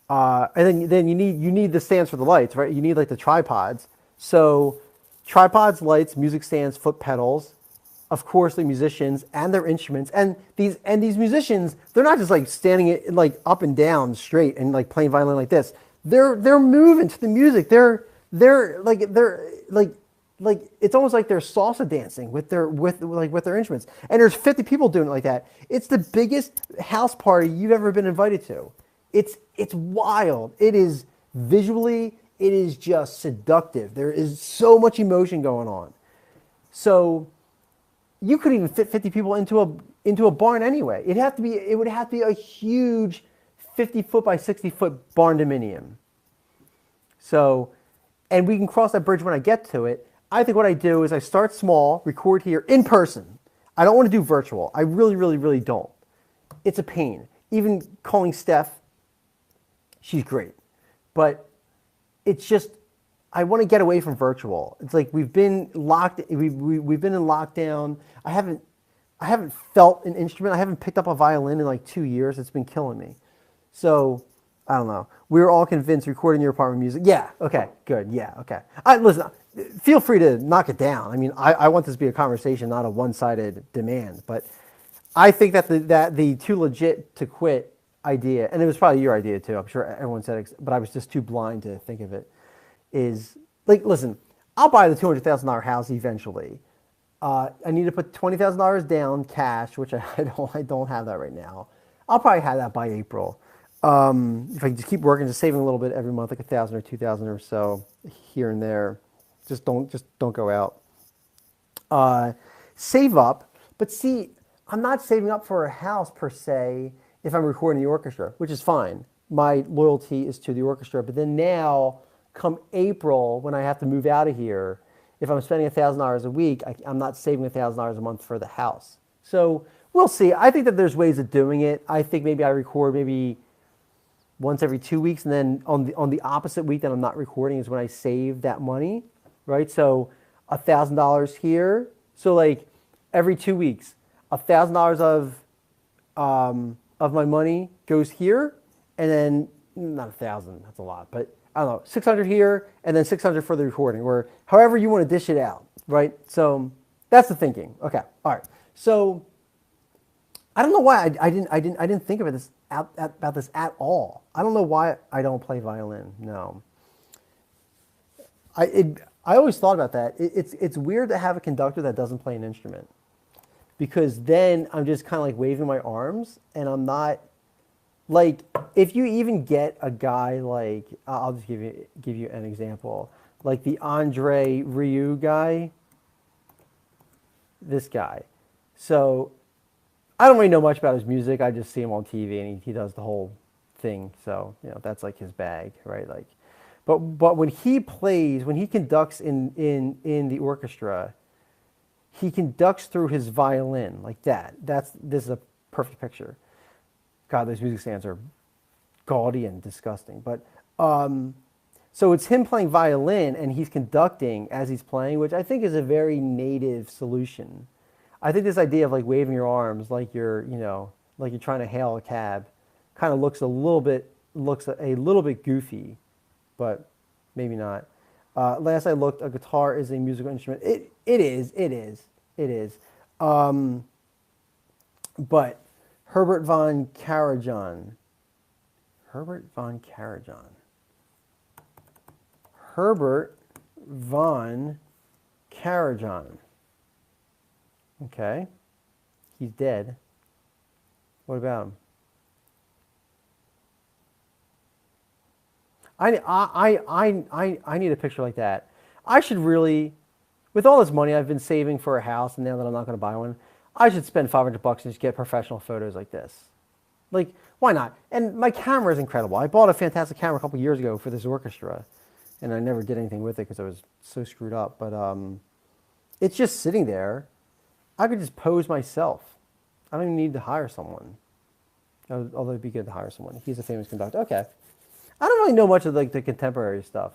[SPEAKER 1] and then you need the stands for the lights, right? You need like the tripods. So tripods, lights, music stands, foot pedals, of course the musicians and their instruments. And these musicians, they're not just like standing it like up and down straight and like playing violin like this. They're moving to the music. They're like it's almost like they're salsa dancing with their instruments. And there's 50 people doing it like that. It's the biggest house party you've ever been invited to. It's wild. It is visually, it is just seductive. There is so much emotion going on. So you couldn't even fit 50 people into a barn anyway. It would have to be a huge 50-foot by 60-foot barn dominium. So, and we can cross that bridge when I get to it. I think what I do is I start small, record here in person. I don't want to do virtual. I really, really, really don't. It's a pain. Even calling Steph, she's great. But it's just, I want to get away from virtual. It's like we've been locked, we've been in lockdown. I haven't felt an instrument. I haven't picked up a violin in like 2 years. It's been killing me. So, I don't know. We were all convinced recording your apartment music. Yeah, okay, good, yeah, okay. Listen, feel free to knock it down. I mean, I want this to be a conversation, not a one-sided demand. But I think that the too legit to quit idea, and it was probably your idea too, I'm sure everyone said it, but I was just too blind to think of it, is, like, listen, I'll buy the $200,000 house eventually. I need to put $20,000 down cash, which I don't have that right now. I'll probably have that by April. If I just keep working, just saving a little bit every month, like $1,000 or $2,000 or so here and there. Just don't go out. Save up, but see, I'm not saving up for a house per se if I'm recording the orchestra, which is fine. My loyalty is to the orchestra, but then now, come April, when I have to move out of here, if I'm spending $1,000 a week, I'm not saving $1,000 a month for the house. So we'll see. I think that there's ways of doing it. I think maybe I record maybe once every 2 weeks, and then on the opposite week that I'm not recording is when I save that money, right? So $1,000 here. So like every 2 weeks, $1,000 of my money goes here, and then not 1,000. That's a lot, but I don't know, 600 here, and then 600 for the recording, or however you want to dish it out, right? So that's the thinking. Okay, all right. So I don't know why I didn't think about this at all. I don't know why I don't play violin. No. I always thought about that. It's weird to have a conductor that doesn't play an instrument, because then I'm just kind of like waving my arms, and I'm not, like, if you even get a guy like, I'll just give you an example, like the Andre Rieu guy, this guy. So I don't really know much about his music. I just see him on TV, and he does the whole thing. So, you know, that's like his bag, right? Like, but when he plays, when he conducts in the orchestra, he conducts through his violin like that. This is a perfect picture. God, those music stands are gaudy and disgusting. But so it's him playing violin, and he's conducting as he's playing, which I think is a very native solution. I think this idea of like waving your arms like you're trying to hail a cab kind of looks a little bit goofy, but maybe not. Last I looked, a guitar is a musical instrument. It is. But Herbert von Karajan. Herbert von Karajan. Okay. He's dead. What about him? I need a picture like that. I should really, with all this money I've been saving for a house, and now that I'm not going to buy one, I should spend $500 and just get professional photos like this. Like, why not? And my camera is incredible. I bought a fantastic camera a couple years ago for this orchestra, and I never did anything with it because I was so screwed up. But it's just sitting there. I could just pose myself. I don't even need to hire someone. Although it'd be good to hire someone. He's a famous conductor. Okay. I don't really know much of like the contemporary stuff.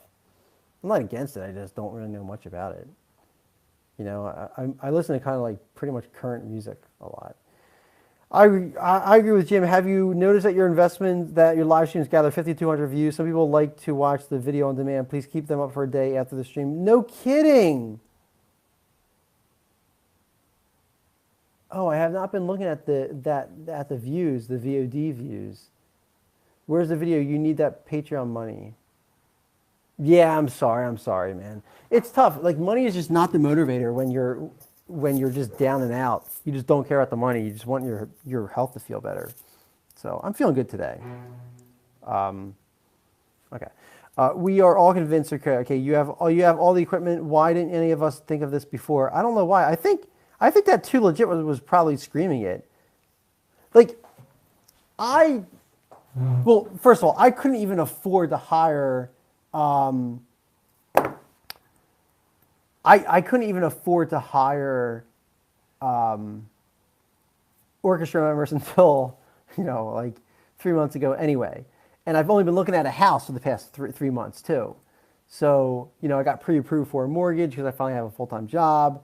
[SPEAKER 1] I'm not against it. I just don't really know much about it. You know, I listen to kind of like pretty much current music a lot. I agree with Jim. Have you noticed that your investment, that your live streams gather 5,200 views? Some people like to watch the video on demand. Please keep them up for a day after the stream. No kidding. Oh, I have not been looking at the views, the VOD views. Where's the video? You need that Patreon money. Yeah, I'm sorry, man. It's tough. Like, money is just not the motivator when you're just down and out. You just don't care about the money. You just want your health to feel better. So I'm feeling good today. Okay. We are all convinced. Okay, you have all the equipment. Why didn't any of us think of this before? I don't know why. I think that Too Legit was probably screaming it. Like, I Well, first of all, I couldn't even afford to hire. Um, I couldn't even afford to hire orchestra members until, like 3 months ago anyway. And I've only been looking at a house for the past three months too. So, I got pre-approved for a mortgage because I finally have a full-time job.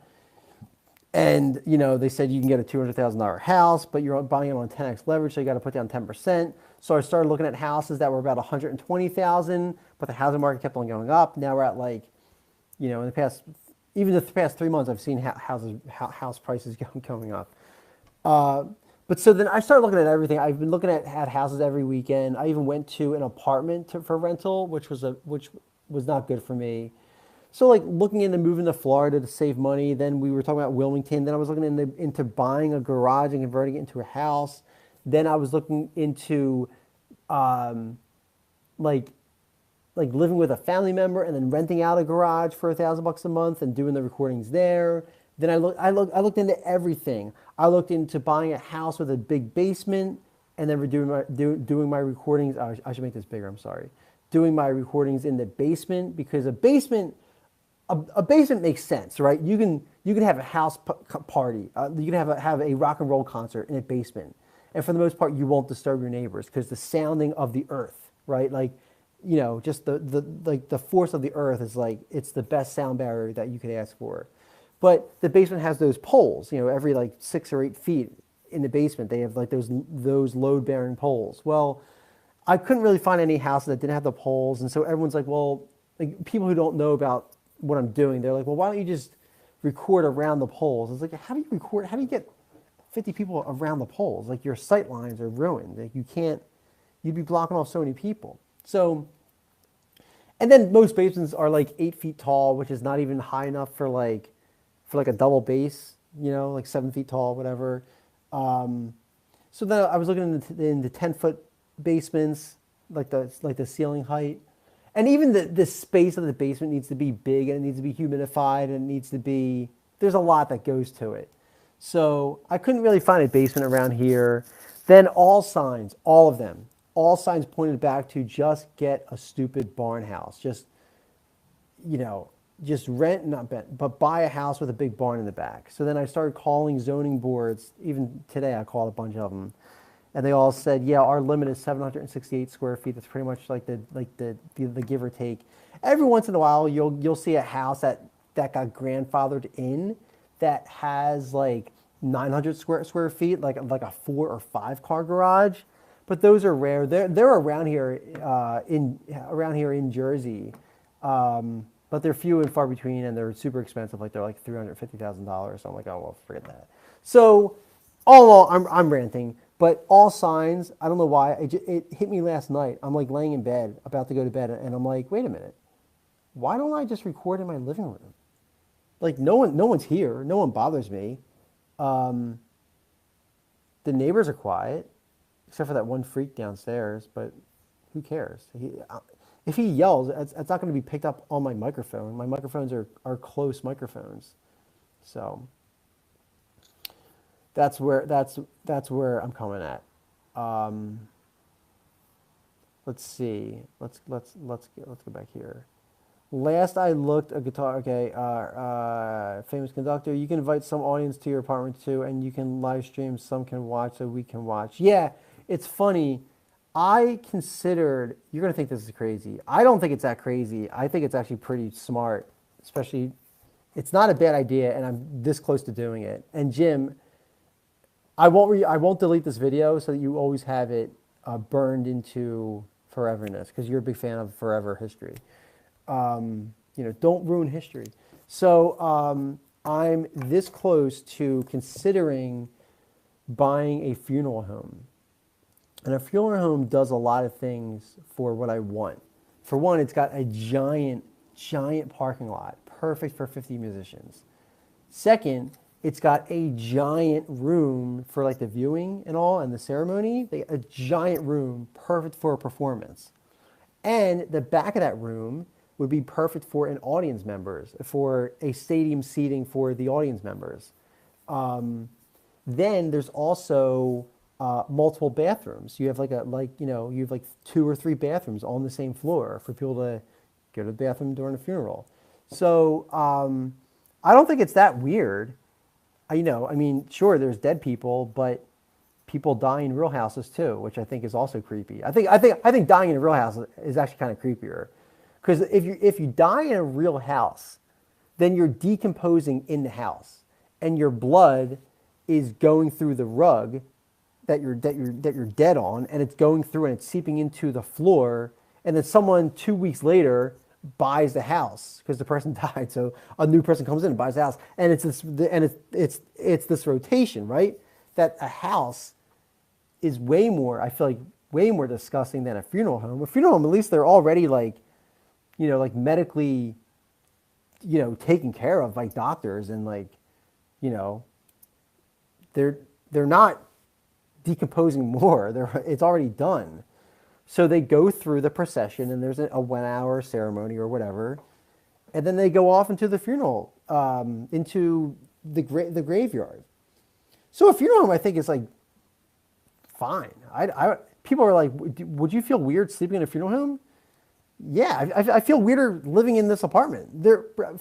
[SPEAKER 1] And, they said you can get a $200,000 house, but you're buying it on 10x leverage, so you got to put down 10%. So I started looking at houses that were about 120,000, but the housing market kept on going up. Now we're at in the past, even the past 3 months, I've seen house prices going up. But so then I started looking at everything. I've been looking at houses every weekend. I even went to an apartment for rental, which was not good for me. So like looking into moving to Florida to save money. Then we were talking about Wilmington. Then I was looking into buying a garage and converting it into a house. Then I was looking into like living with a family member and then renting out a garage for $1,000 a month and doing the recordings there. Then I looked into everything. I looked into buying a house with a big basement and then doing my recordings. I should make this bigger. I'm sorry. Doing my recordings in the basement, because a basement makes sense, right? You can have a house party. You can have a rock and roll concert in a basement, and for the most part, you won't disturb your neighbors because the sounding of the earth, right? Like, just the force of the earth is like, it's the best sound barrier that you could ask for. But the basement has those poles, every like 6 or 8 feet in the basement, they have like those load bearing poles. Well, I couldn't really find any houses that didn't have the poles, and so everyone's like, well, like people who don't know about what I'm doing, they're like, well, why don't you just record around the poles? It's like, how do you record? How do you get 50 people around the poles? Like, your sight lines are ruined. Like, you'd be blocking off so many people. So, and then most basements are like 8 feet tall, which is not even high enough for like a double bass, like 7 feet tall, whatever. So then I was looking into 10-foot basements, like the ceiling height. And even the space of the basement needs to be big, and it needs to be humidified, and it needs to be, there's a lot that goes to it. So I couldn't really find a basement around here. Then all signs, all of them, all signs pointed back to just get a stupid barn house. Just rent, not rent, but buy a house with a big barn in the back. So then I started calling zoning boards. Even today I called a bunch of them. And they all said, yeah, our limit is 768 square feet. That's pretty much like the give or take. Every once in a while, you'll see a house that got grandfathered in that has like 900 square feet, like a 4 or 5 car garage. But those are rare. They're around here in Jersey, but they're few and far between, and they're super expensive. Like, they're like $350,000. So I'm like, oh well, forget that. So all in all, I'm ranting. But all signs, I don't know why, it hit me last night. I'm like laying in bed, about to go to bed, and I'm like, wait a minute. Why don't I just record in my living room? Like, no one's here. No one bothers me. The neighbors are quiet, except for that one freak downstairs, but who cares? If he yells, it's not going to be picked up on my microphone. My microphones are close microphones. So that's where I'm coming at. Let's see. Let's go back here. Last I looked, a guitar. Okay, famous conductor. You can invite some audience to your apartment too, and you can live stream. Some can watch, so we can watch. Yeah, it's funny. I considered. You're gonna think this is crazy. I don't think it's that crazy. I think it's actually pretty smart. Especially, it's not a bad idea, and I'm this close to doing it. And Jim, I won't delete this video so that you always have it burned into foreverness, because you're a big fan of forever history. Don't ruin history. So I'm this close to considering buying a funeral home. And a funeral home does a lot of things for what I want. For one, it's got a giant parking lot, perfect for 50 musicians. Second, it's got a giant room for like the viewing and all, and the ceremony. A giant room, perfect for a performance. And the back of that room would be perfect for an audience members, for a stadium seating for the audience members. Then there's also multiple bathrooms. You have you have like 2 or 3 bathrooms on the same floor for people to go to the bathroom during a funeral. So I don't think it's that weird. I mean, sure, there's dead people, but people die in real houses too, which I think is also creepy. I think dying in a real house is actually kind of creepier, because if you die in a real house, then you're decomposing in the house, and your blood is going through the rug that you're dead on, and it's going through and it's seeping into the floor, and then someone 2 weeks later buys the house because the person died, so a new person comes in and buys the house, and it's this rotation, right? That a house is way more, I feel like, way more disgusting than a funeral home. A funeral home, at least they're already like medically, taken care of by doctors, and you know, they're not decomposing more. It's already done. So they go through the procession, and there's a 1 hour ceremony or whatever, and then they go off into the funeral, into the graveyard. So a funeral home, I think, is like fine. People are like, would you feel weird sleeping in a funeral home? Yeah, I feel weirder living in this apartment.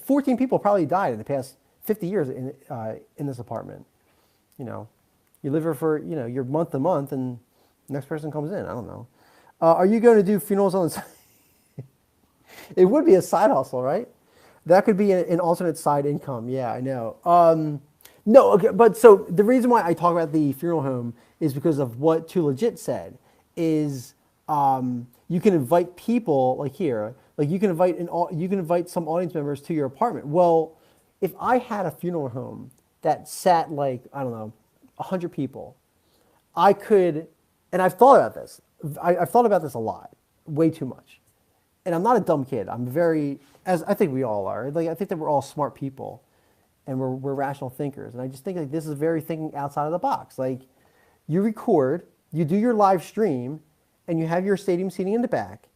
[SPEAKER 1] 14 people probably died in the past 50 years in this apartment. You live here for, you're month to month, and the next person comes in. I don't know. Are you going to do funerals on the side? It would be a side hustle, right? That could be an alternate side income. Yeah, I know. No, okay, but so the reason why I talk about the funeral home is because of what Too Legit said. Is you can invite people like here, like you can invite some audience members to your apartment. Well, if I had a funeral home that sat like, I don't know, 100 people, I could, and I've thought about this. I've thought about this a lot, way too much. And I'm not a dumb kid. I'm very, as I think we all are. Like, I think that we're all smart people, and we're rational thinkers. And I just think like this is very thinking outside of the box. Like, you record, you do your live stream, and you have your stadium seating in the back,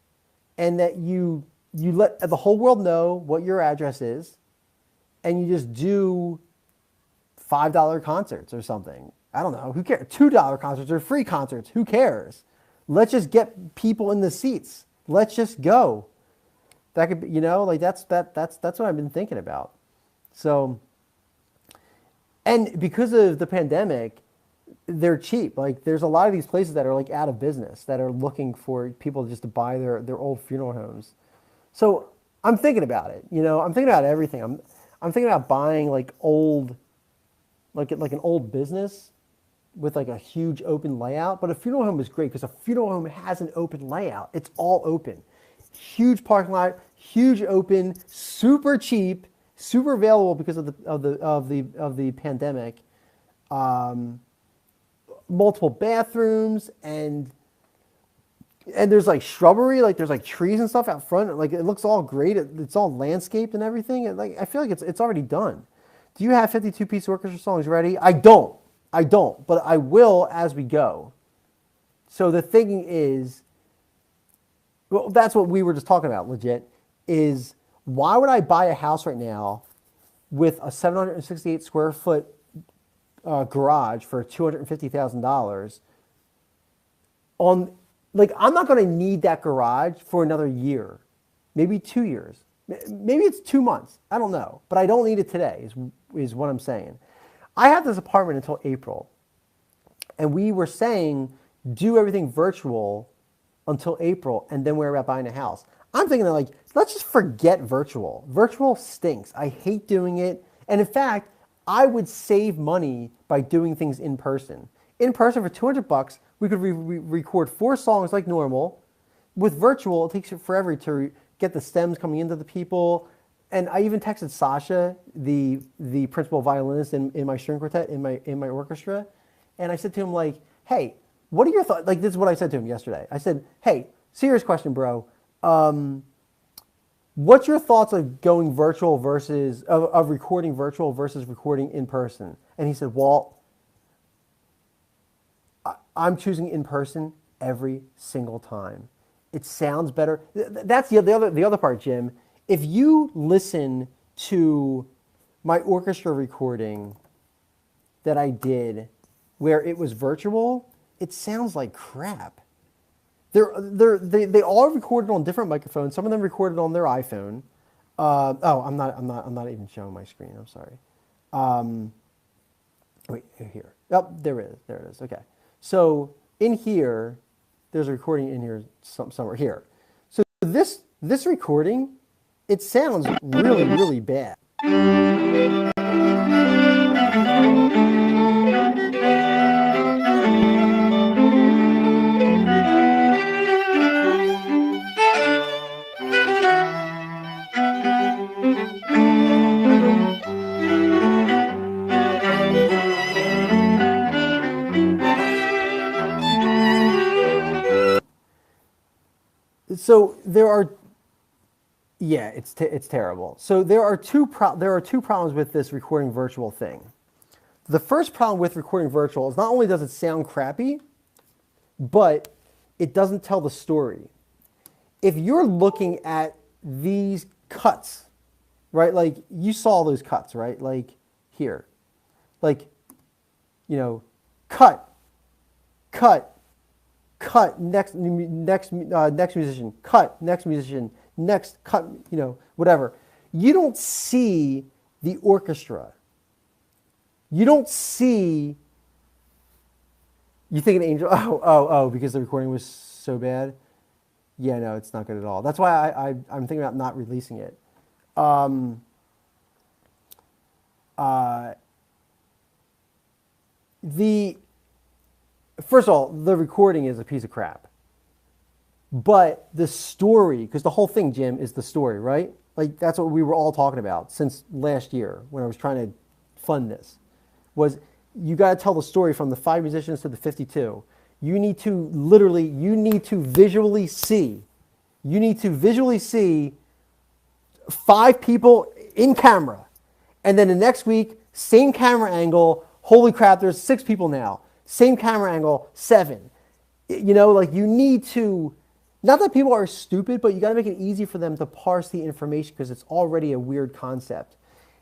[SPEAKER 1] and that you let the whole world know what your address is, and you just do $5 concerts or something. I don't know. Who cares? $2 concerts or free concerts. Who cares? Let's just get people in the seats. Let's just go. That could be, like that's what I've been thinking about. So, and because of the pandemic, they're cheap. Like, there's a lot of these places that are like out of business, that are looking for people just to buy their old funeral homes. So I'm thinking about it. I'm thinking about everything. I'm thinking about buying like an old business with like a huge open layout. But a funeral home is great because a funeral home has an open layout. It's all open. Huge parking lot, huge open, super cheap, super available because of the pandemic. Multiple bathrooms, and there's like shrubbery, like there's like trees and stuff out front. Like, it looks all great. It's all landscaped and everything. Like, I feel like it's already done. Do you have 52-piece orchestra songs ready? I don't, but I will as we go. So the thinking is, well, that's what we were just talking about, legit, is why would I buy a house right now with a 768 square foot garage for $250,000 on, like, I'm not going to need that garage for another year, maybe 2 years. Maybe it's 2 months. I don't know. But I don't need it today is what I'm saying. I had this apartment until April. And we were saying do everything virtual until April, and then we're about buying a house. I'm thinking like, let's just forget virtual. Virtual stinks. I hate doing it. And in fact, I would save money by doing things in person. In person for $200, we could record 4 songs like normal. With virtual, it takes forever to get the stems coming into the people. And I even texted Sasha, the principal violinist in my string quartet, in my orchestra. And I said to him, like, hey, what are your thoughts? Like, this is what I said to him yesterday. I said, hey, serious question, bro. What's your thoughts of going virtual versus, of recording virtual versus recording in person? And he said, Walt, I'm choosing in person every single time. It sounds better. That's the other part, Jim. If you listen to my orchestra recording that I did where it was virtual, it sounds like crap. They all recorded on different microphones. Some of them recorded on their iPhone. Oh, I'm not even showing my screen. I'm sorry. Wait, here. Oh, there it is. Okay. So in here, there's a recording in here somewhere here. So this recording, it sounds really, really bad. So there are, yeah, it's terrible. So there are two problems with this recording virtual thing. The first problem with recording virtual is not only does it sound crappy, but it doesn't tell the story. If you're looking at these cuts, right? Like you saw those cuts, right? Like here, like, you know, cut, next musician, cut, next musician, next cut, you know, whatever. You don't see the orchestra. You don't see. You think an angel? Oh, because the recording was so bad. Yeah, no, it's not good at all. That's why I'm thinking about not releasing it. First of all, the recording is a piece of crap. But the story, because the whole thing, Jim, is the story, right? Like that's what we were all talking about since last year when I was trying to fund this, was you got to tell the story from the 5 musicians to the 52. You need to visually see 5 people in camera. And then the next week, same camera angle, holy crap, there's 6 people now. Same camera angle, 7. You know, like you need to, not that people are stupid, but you got to make it easy for them to parse the information because it's already a weird concept.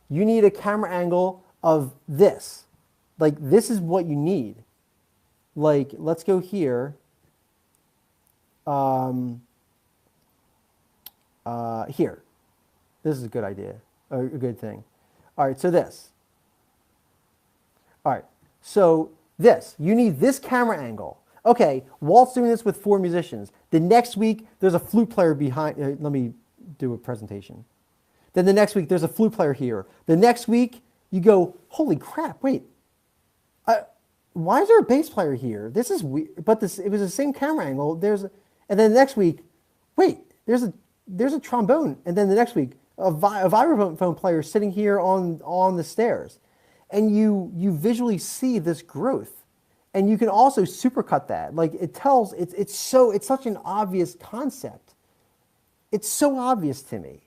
[SPEAKER 1] You need a camera angle of this. Like this is what you need. Like, let's go here. Here. This is a good idea, a good thing. All right, so this. All right, so this. You need this camera angle. Okay, Walt's doing this with 4 musicians. The next week, there's a flute player behind. Let me do a presentation. Then the next week, there's a flute player here. The next week, you go, holy crap, wait. Why is there a bass player here? This is weird. But it was the same camera angle. And then the next week, wait, there's a trombone. And then the next week, a vibraphone player sitting here on the stairs. And you visually see this growth. And you can also supercut that. Like it tells, it's such an obvious concept. It's so obvious to me.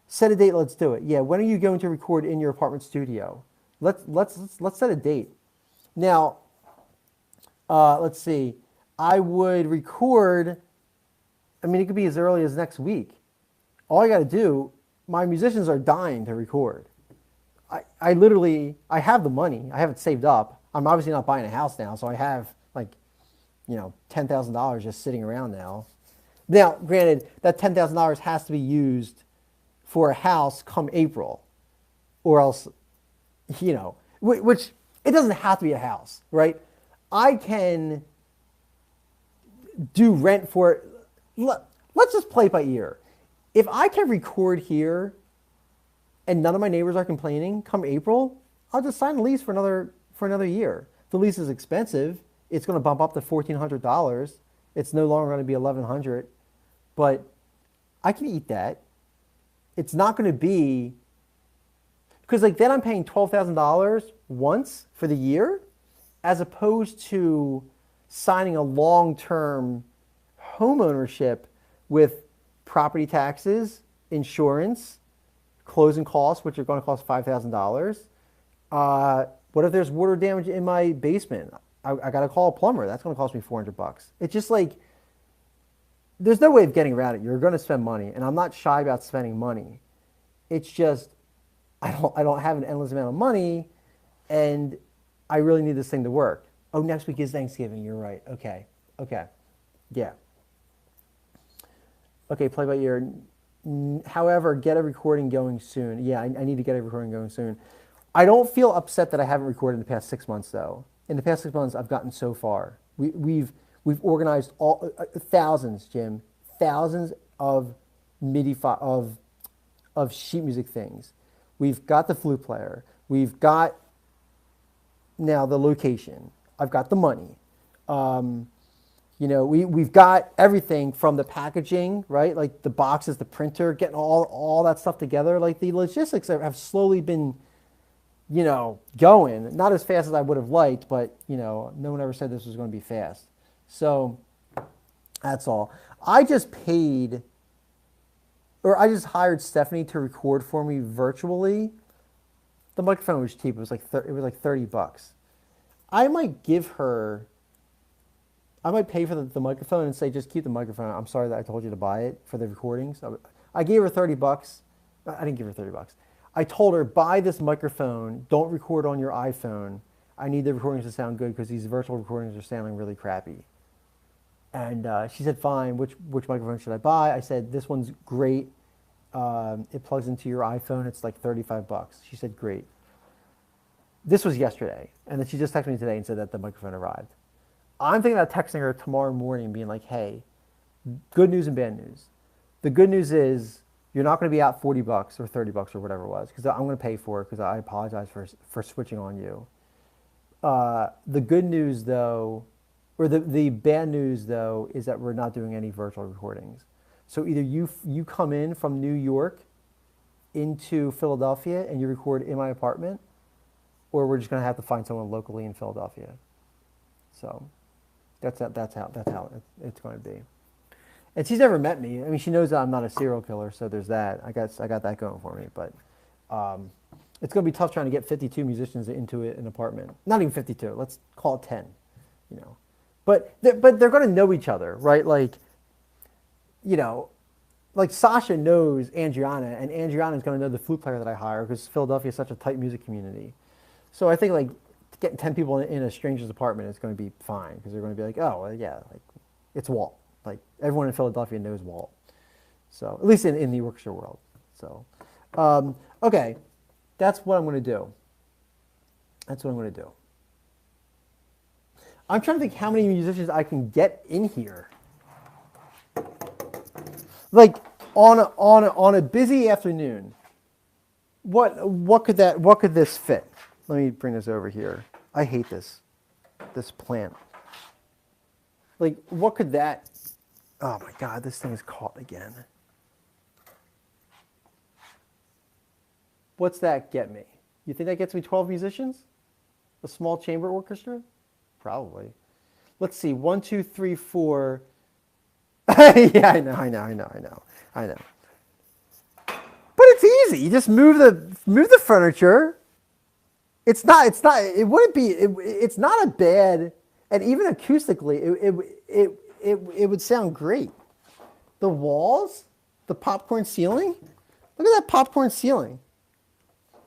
[SPEAKER 1] Set a date, let's do it. Yeah, when are you going to record in your apartment studio? Let's set a date. Now, let's see. I would record, I mean, it could be as early as next week. All I got to do, my musicians are dying to record. I literally have the money. I have it saved up. I'm obviously not buying a house now, so I have like, you know, $10,000 just sitting around now. Now, granted, that $10,000 has to be used for a house come April, or else, you know, which it doesn't have to be a house, right? I can do rent for it. Let's just play it by ear. If I can record here and none of my neighbors are complaining come April, I'll just sign a lease for another year. The lease is expensive. It's going to bump up to $1,400. It's no longer going to be $1,100, but I can eat that. It's not going to be, because like then I'm paying $12,000 once for the year, as opposed to signing a long-term home ownership with property taxes, insurance, closing costs, which are going to cost $5,000. What if there's water damage in my basement? I got to call a plumber. That's going to cost me $400. It's just like, there's no way of getting around it. You're going to spend money, and I'm not shy about spending money. It's just, I don't have an endless amount of money, and I really need this thing to work. Oh, next week is Thanksgiving. You're right. Okay. Okay. Yeah. Okay, play by ear. However, get a recording going soon. Yeah, I need to get a recording going soon. I don't feel upset that I haven't recorded in the past 6 months, though. In the past 6 months, I've gotten so far. We've organized all thousands, Jim, thousands of of sheet music things. We've got the flute player. We've got now the location. I've got the money. We've got everything from the packaging, right? Like the boxes, the printer, getting all that stuff together. Like the logistics have slowly been, going. Not as fast as I would have liked, but, no one ever said this was going to be fast. So that's all. I just hired Stephanie to record for me virtually. The microphone was cheap. It was like $30. I might pay for the microphone and say, just keep the microphone. I'm sorry that I told you to buy it for the recordings. I gave her $30. I didn't give her $30. I told her, buy this microphone. Don't record on your iPhone. I need the recordings to sound good because these virtual recordings are sounding really crappy. And she said, fine. Which microphone should I buy? I said, this one's great. It plugs into your iPhone. It's like $35. She said, great. This was yesterday. And then she just texted me today and said that the microphone arrived. I'm thinking about texting her tomorrow morning and being like, hey, good news and bad news. The good news is you're not going to be out $40 or $30 or whatever it was because I'm going to pay for it because I apologize for switching on you. The good news, though, or the bad news, though, is that we're not doing any virtual recordings. So either you come in from New York into Philadelphia and you record in my apartment, or we're just going to have to find someone locally in Philadelphia. So that's how it's going to be. And she's never met me. I mean, she knows that I'm not a serial killer, so there's that. I got that going for me. But it's going to be tough trying to get 52 musicians into an apartment. Not even 52. Let's call it 10. But they're going to know each other, right? Like Sasha knows Andriana, and Andriana is going to know the flute player that I hire because Philadelphia is such a tight music community. So I think getting 10 people in a stranger's apartment is going to be fine because they're going to be like, oh, well, yeah, it's Walt. Like everyone in Philadelphia knows Walt. So at least in the orchestra world. So, okay, that's what I'm going to do. I'm trying to think how many musicians I can get in here. Like on a busy afternoon, what could this fit? Let me bring this over here. I hate this plant. Like, what could that? Oh my God, this thing is caught again. What's that get me? You think that gets me 12 musicians? A small chamber orchestra? Probably. Let's see. 1, 2, 3, 4. Yeah, I know. But it's easy. You just move the furniture. It's not a bad, and even acoustically, it would sound great. The walls, the popcorn ceiling. Look at that popcorn ceiling.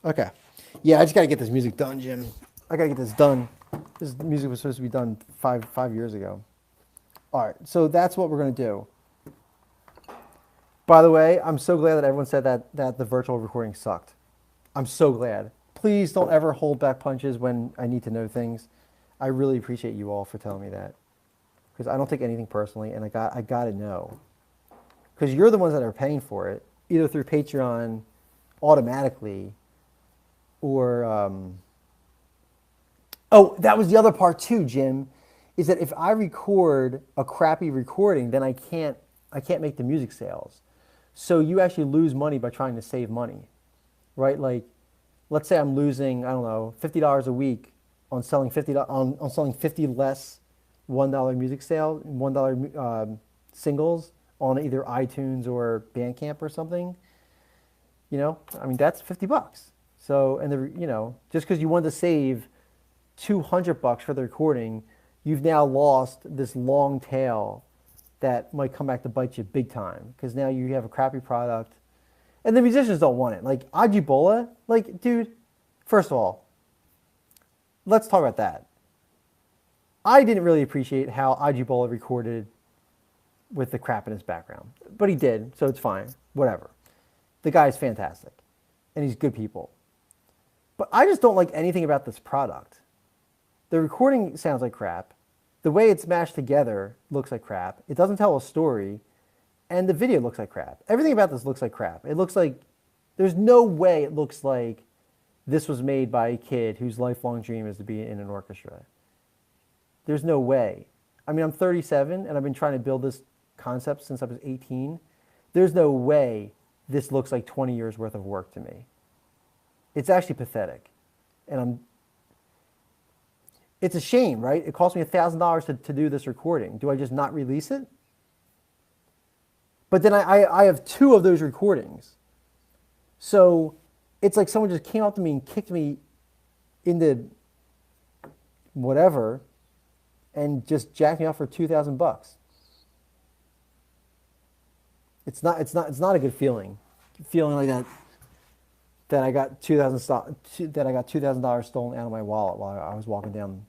[SPEAKER 1] Okay. Yeah, I just got to get this music done, Jim. I got to get this done. This music was supposed to be done five years ago. All right, so that's what we're going to do. By the way, I'm so glad that everyone said that the virtual recording sucked. I'm so glad. Please don't ever hold back punches when I need to know things. I really appreciate you all for telling me that. Because I don't take anything personally, and I got to know. Because you're the ones that are paying for it, either through Patreon automatically, or... Oh, that was the other part too, Jim, is that if I record a crappy recording, then I can't make the music sales. So you actually lose money by trying to save money, right? Like, let's say I'm losing, I don't know, $50 a week on selling on selling 50 less $1 music sale, $1 singles on either iTunes or Bandcamp or something. I mean, that's $50. So, and just because you wanted to save $200 for the recording, you've now lost this long tail that might come back to bite you big time because now you have a crappy product and the musicians don't want it. Like Ajibola, like, dude, first of all, let's talk about that. I didn't really appreciate how Ajibola recorded with the crap in his background, but he did, so it's fine. Whatever. The guy is fantastic, and he's good people. But I just don't like anything about this product. The recording sounds like crap. The way it's mashed together looks like crap. It doesn't tell a story, and the video looks like crap. Everything about this looks like crap. It looks like there's no way it looks like this was made by a kid whose lifelong dream is to be in an orchestra. There's no way. I mean, I'm 37, and I've been trying to build this concept since I was 18. There's no way this looks like 20 years worth of work to me. It's actually pathetic. And it's a shame, right? It cost me $1,000 to do this recording. Do I just not release it? But then I have 2 of those recordings. So it's like someone just came up to me and kicked me into whatever and just jacked me off for $2,000. It's not a good feeling. Feeling like that I got $2,000 stolen out of my wallet while I was walking down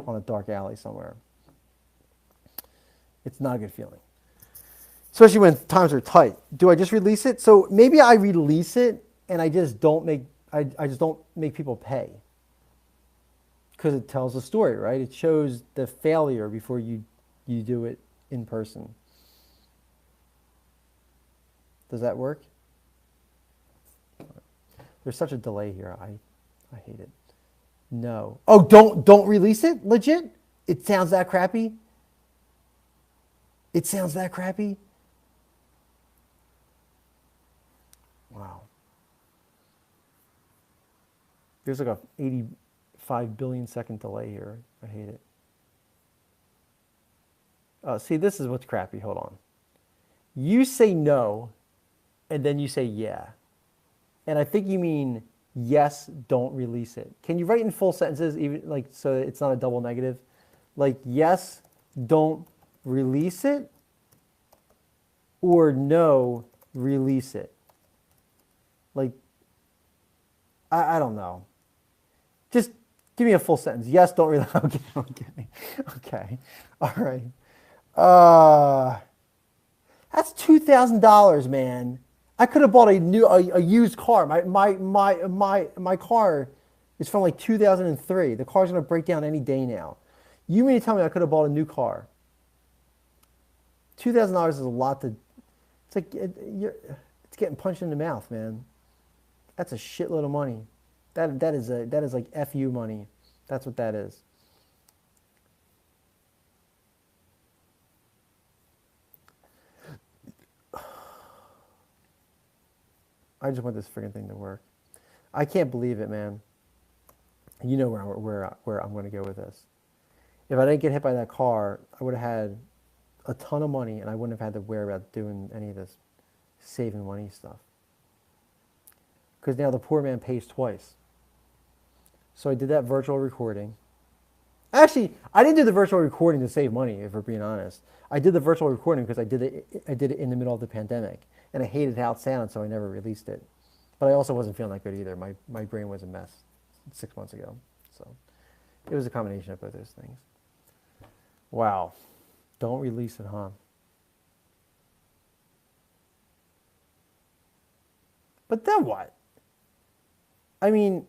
[SPEAKER 1] on a dark alley somewhere. It's not a good feeling. Especially when times are tight. Do I just release it? So maybe I release it and I just don't make people pay. Because it tells a story, right? It shows the failure before you do it in person. Does that work? There's such a delay here. I hate it. No. Oh, don't release it? Legit? It sounds that crappy? It sounds that crappy? Wow. There's like a 85 billion second delay here. I hate it. Oh, see, this is what's crappy. Hold on. You say no, and then you say yeah. And I think you mean yes, don't release it. Can you write in full sentences, even like so it's not a double negative? Like yes, don't release it, or no, release it. Like I don't know. Just give me a full sentence. Yes, don't release. Okay. All right. That's $2,000, man. I could have bought a used car. My car is from like 2003. The car's gonna break down any day now. You mean to tell me I could have bought a new car? $2,000 is a lot to. It's like it's getting punched in the mouth, man. That's a shitload of money. That is like FU money. That's what that is. I just want this freaking thing to work. I can't believe it, man. You know where I'm going to go with this. If I didn't get hit by that car, I would have had a ton of money, and I wouldn't have had to worry about doing any of this saving money stuff. Because now the poor man pays twice. So I did that virtual recording. Actually, I didn't do the virtual recording to save money, if we're being honest. I did the virtual recording because I did it in the middle of the pandemic. And I hated how it sounded, so I never released it. But I also wasn't feeling that good either. My brain was a mess 6 months ago. So it was a combination of both those things. Wow. Don't release it, huh? But then what? I mean,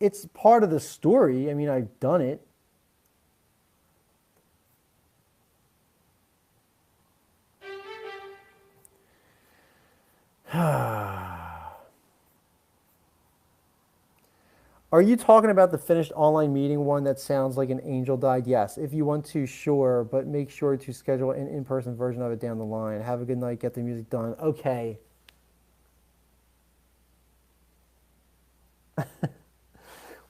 [SPEAKER 1] it's part of the story. I mean, I've done it. Are you talking about the finished online meeting one that sounds like an angel died? Yes. If you want to, sure, but make sure to schedule an in-person version of it down the line. Have a good night. Get the music done. Okay.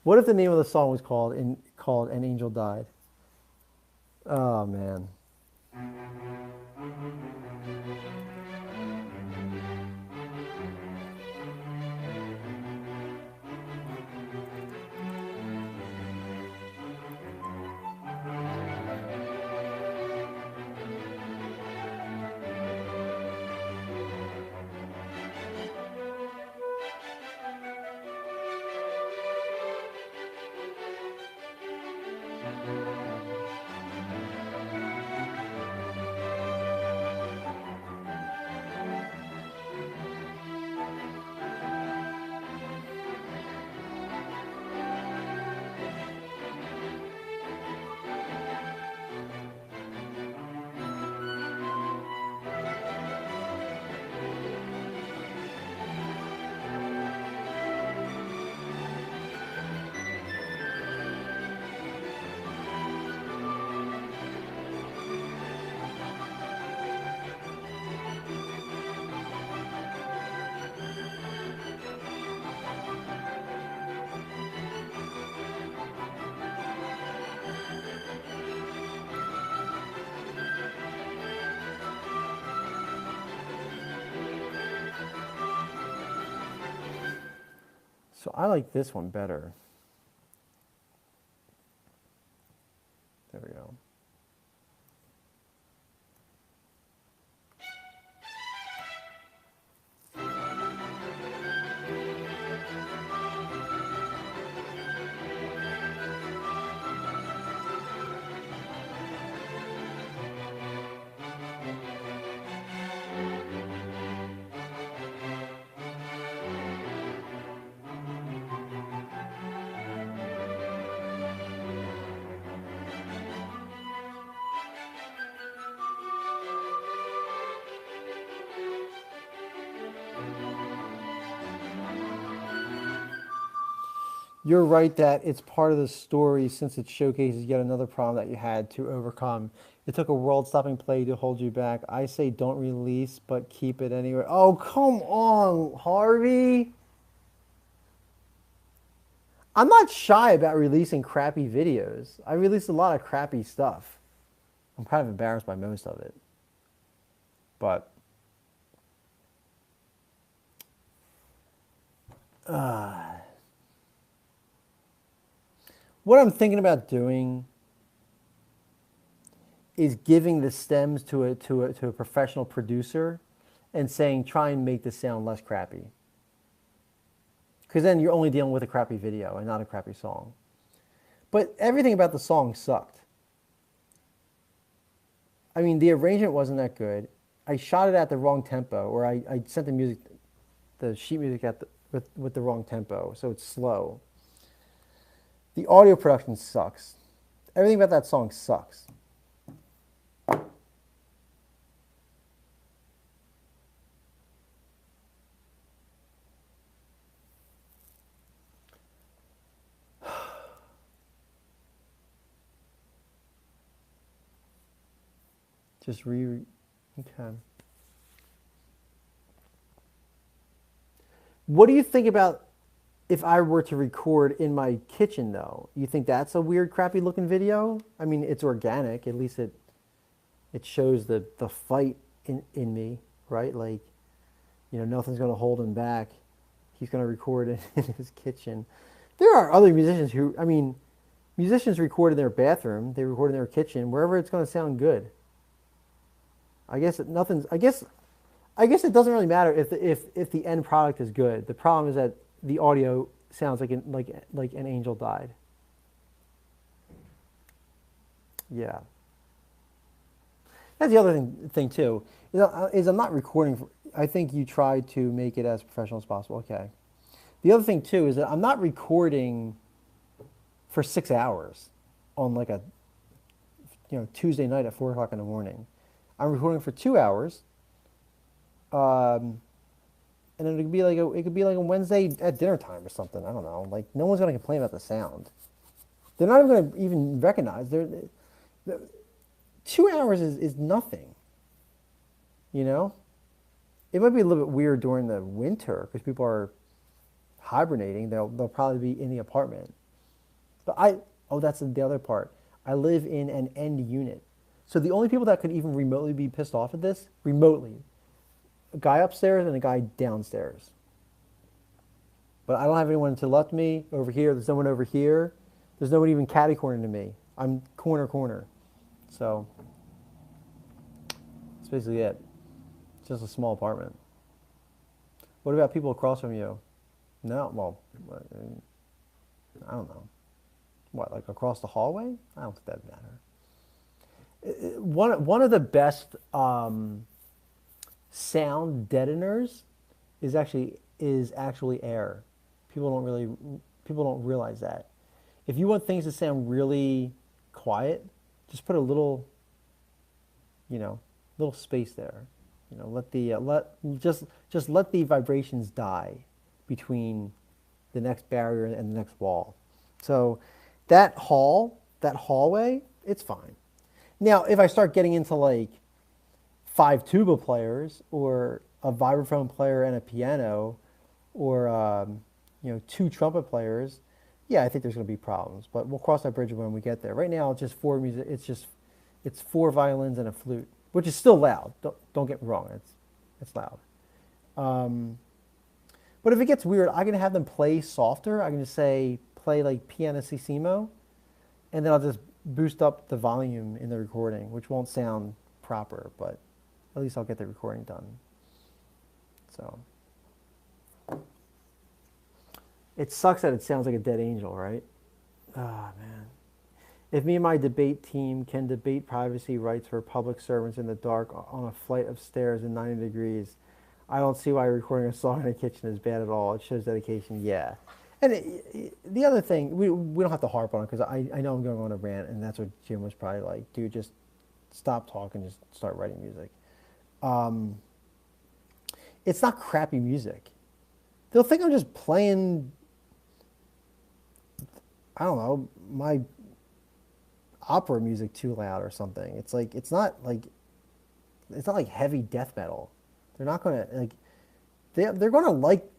[SPEAKER 1] What if the name of the song was called An Angel Died? Oh, man. So I like this one better. There we go. You're right that it's part of the story since it showcases yet another problem that you had to overcome. It took a world-stopping play to hold you back. I say don't release, but keep it anyway. Oh, come on, Harvey. I'm not shy about releasing crappy videos. I released a lot of crappy stuff. I'm kind of embarrassed by most of it. But what I'm thinking about doing is giving the stems to a professional producer and saying, try and make this sound less crappy. Because then you're only dealing with a crappy video and not a crappy song. But everything about the song sucked. I mean, the arrangement wasn't that good. I shot it at the wrong tempo, or I sent the music, the sheet music with the wrong tempo, so it's slow. The audio production sucks. Everything about that song sucks. Just okay. What do you think about if I were to record in my kitchen, though? You think that's a weird, crappy looking video? I mean, it's organic. At least it shows the fight in me, right? Like, you know, nothing's going to hold him back. He's going to record it in his kitchen. There are other musicians who, I mean, musicians record in their bathroom. They record in their kitchen, wherever it's going to sound good. I guess it doesn't really matter if the end product is good. The problem is that the audio sounds like an angel died. Yeah. That's the other thing too. Is I'm not recording. I think you tried to make it as professional as possible. Okay. The other thing too is that I'm not recording for 6 hours on like a Tuesday night at 4 o'clock in the morning. I'm recording for 2 hours, and then it could be like a Wednesday at dinner time or something. I don't know. Like, no one's gonna complain about the sound. They're not even gonna recognize. 2 hours is nothing. You know, it might be a little bit weird during the winter because people are hibernating. They'll probably be in the apartment. But that's the other part. I live in an end unit. So the only people that could even remotely be pissed off at this, remotely, a guy upstairs and a guy downstairs. But I don't have anyone to left me over here. There's no one over here. There's no one even catty corner to me. I'm corner. So that's basically it. It's just a small apartment. What about people across from you? No, well, I don't know. What, like across the hallway? I don't think that'd matter. One of the best sound deadeners is actually air. People don't realize that. If you want things to sound really quiet, just put a little space there. You know, let the vibrations die between the next barrier and the next wall. So that hallway, it's fine. Now, if I start getting into like 5 tuba players or a vibraphone player and a piano, or 2 trumpet players, yeah, I think there's going to be problems. But we'll cross that bridge when we get there. Right now, it's just 4 music. It's 4 violins and a flute, which is still loud. Don't get me wrong. It's loud. But if it gets weird, I can have them play softer. I can just say play like pianissimo, and then I'll just boost up the volume in the recording, which won't sound proper, but at least I'll get the recording done. So it sucks that it sounds like a dead angel, right? Ah, man. If me and my debate team can debate privacy rights for public servants in the dark on a flight of stairs in 90 degrees, I don't see why recording a song in the kitchen is bad at all. It shows dedication, yeah. And the other thing, we don't have to harp on it because I know I'm going on a rant, and that's what Jim was probably like, dude, just stop talking, just start writing music. It's not crappy music. They'll think I'm just playing, I don't know, my opera music too loud or something. It's like it's not like heavy death metal. They're not gonna like they're gonna like.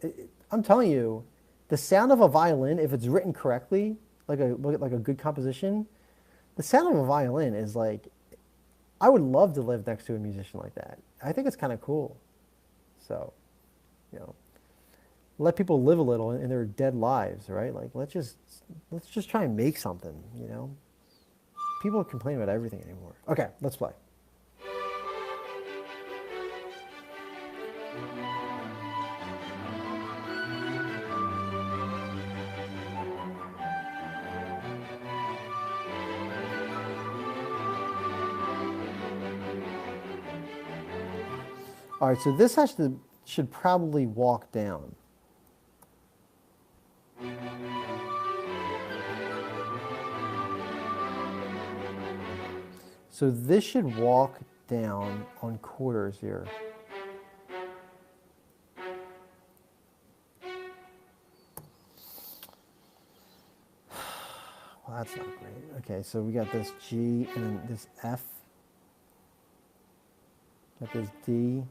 [SPEAKER 1] I'm telling you, the sound of a violin, if it's written correctly, like a good composition, the sound of a violin is like. I would love to live next to a musician like that. I think it's kind of cool. So, you know, let people live a little in their dead lives, right? Like let's just try and make something, you know. People complain about everything anymore. Okay, let's play. All right, so this should probably walk down. So this should walk down on quarters here. Well, that's not great. Okay, so we got this G and then this F. Got this D.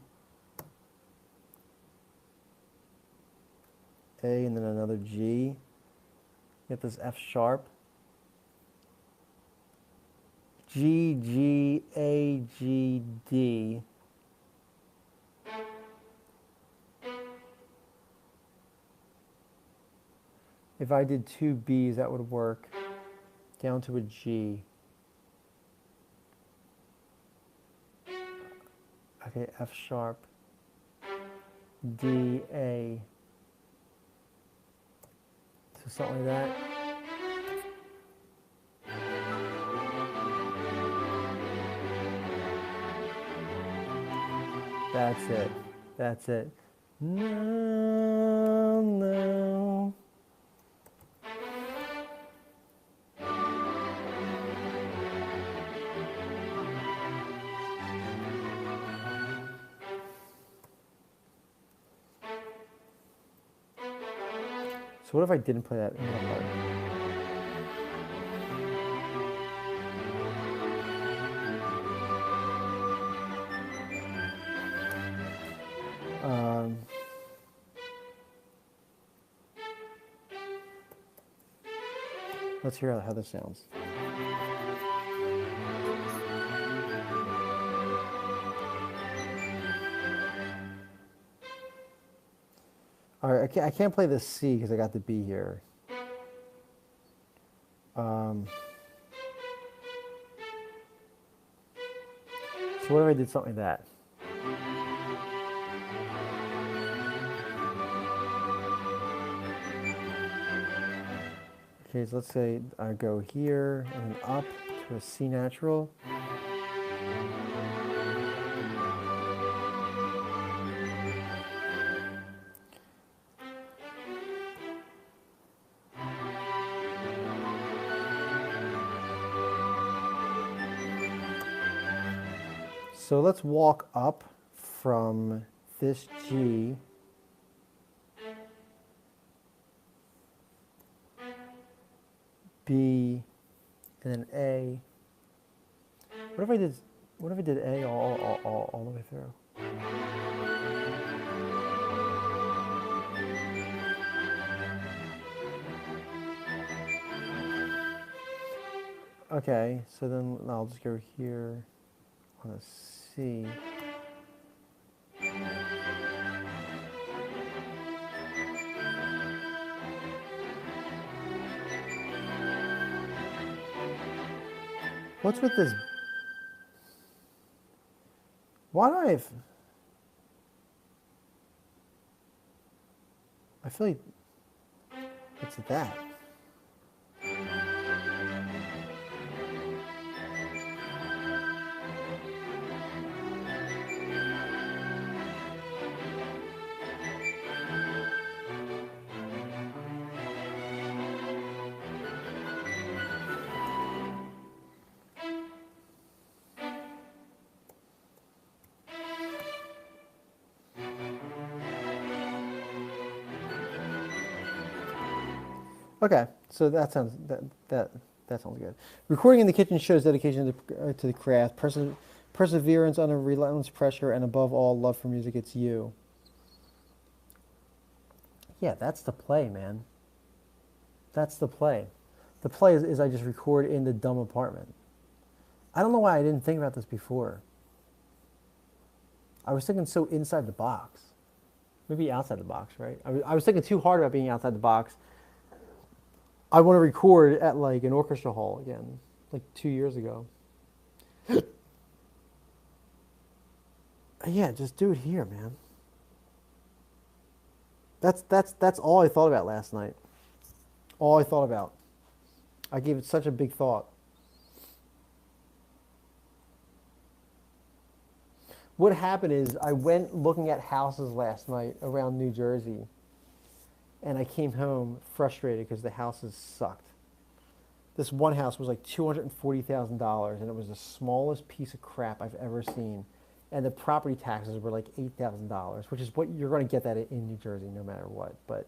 [SPEAKER 1] A and then another G. Get this F sharp. G, G, A, G, D. If I did two Bs, that would work. Down to a G. Okay, F sharp. D, A. So something like that. That's it. That's it. No, no. So what if I didn't play that in that part? Let's hear how this sounds. All right, I can't play the C because I got the B here. So what if I did something like that? Okay, so let's say I go here and up to a C natural. So let's walk up from this G B and then A. What if I did A all the way through? Okay, so then I'll just go here on a C. What's with this? Why do I feel like it's that. Okay, so that sounds good. Recording in the kitchen shows dedication to the craft, perseverance under relentless pressure, and above all, love for music. It's you. Yeah, that's the play, man. That's the play. The play is I just record in the dumb apartment. I don't know why I didn't think about this before. I was thinking so inside the box. Maybe outside the box, right? I was thinking too hard about being outside the box. I want to record at like an orchestra hall again, like 2 years ago. Yeah, just do it here, man. That's all I thought about last night. All I thought about. I gave it such a big thought. What happened is I went looking at houses last night around New Jersey, and I came home frustrated because the houses sucked. This one house was like $240,000, and it was the smallest piece of crap I've ever seen. And the property taxes were like $8,000, which is what you're going to get that in New Jersey no matter what. But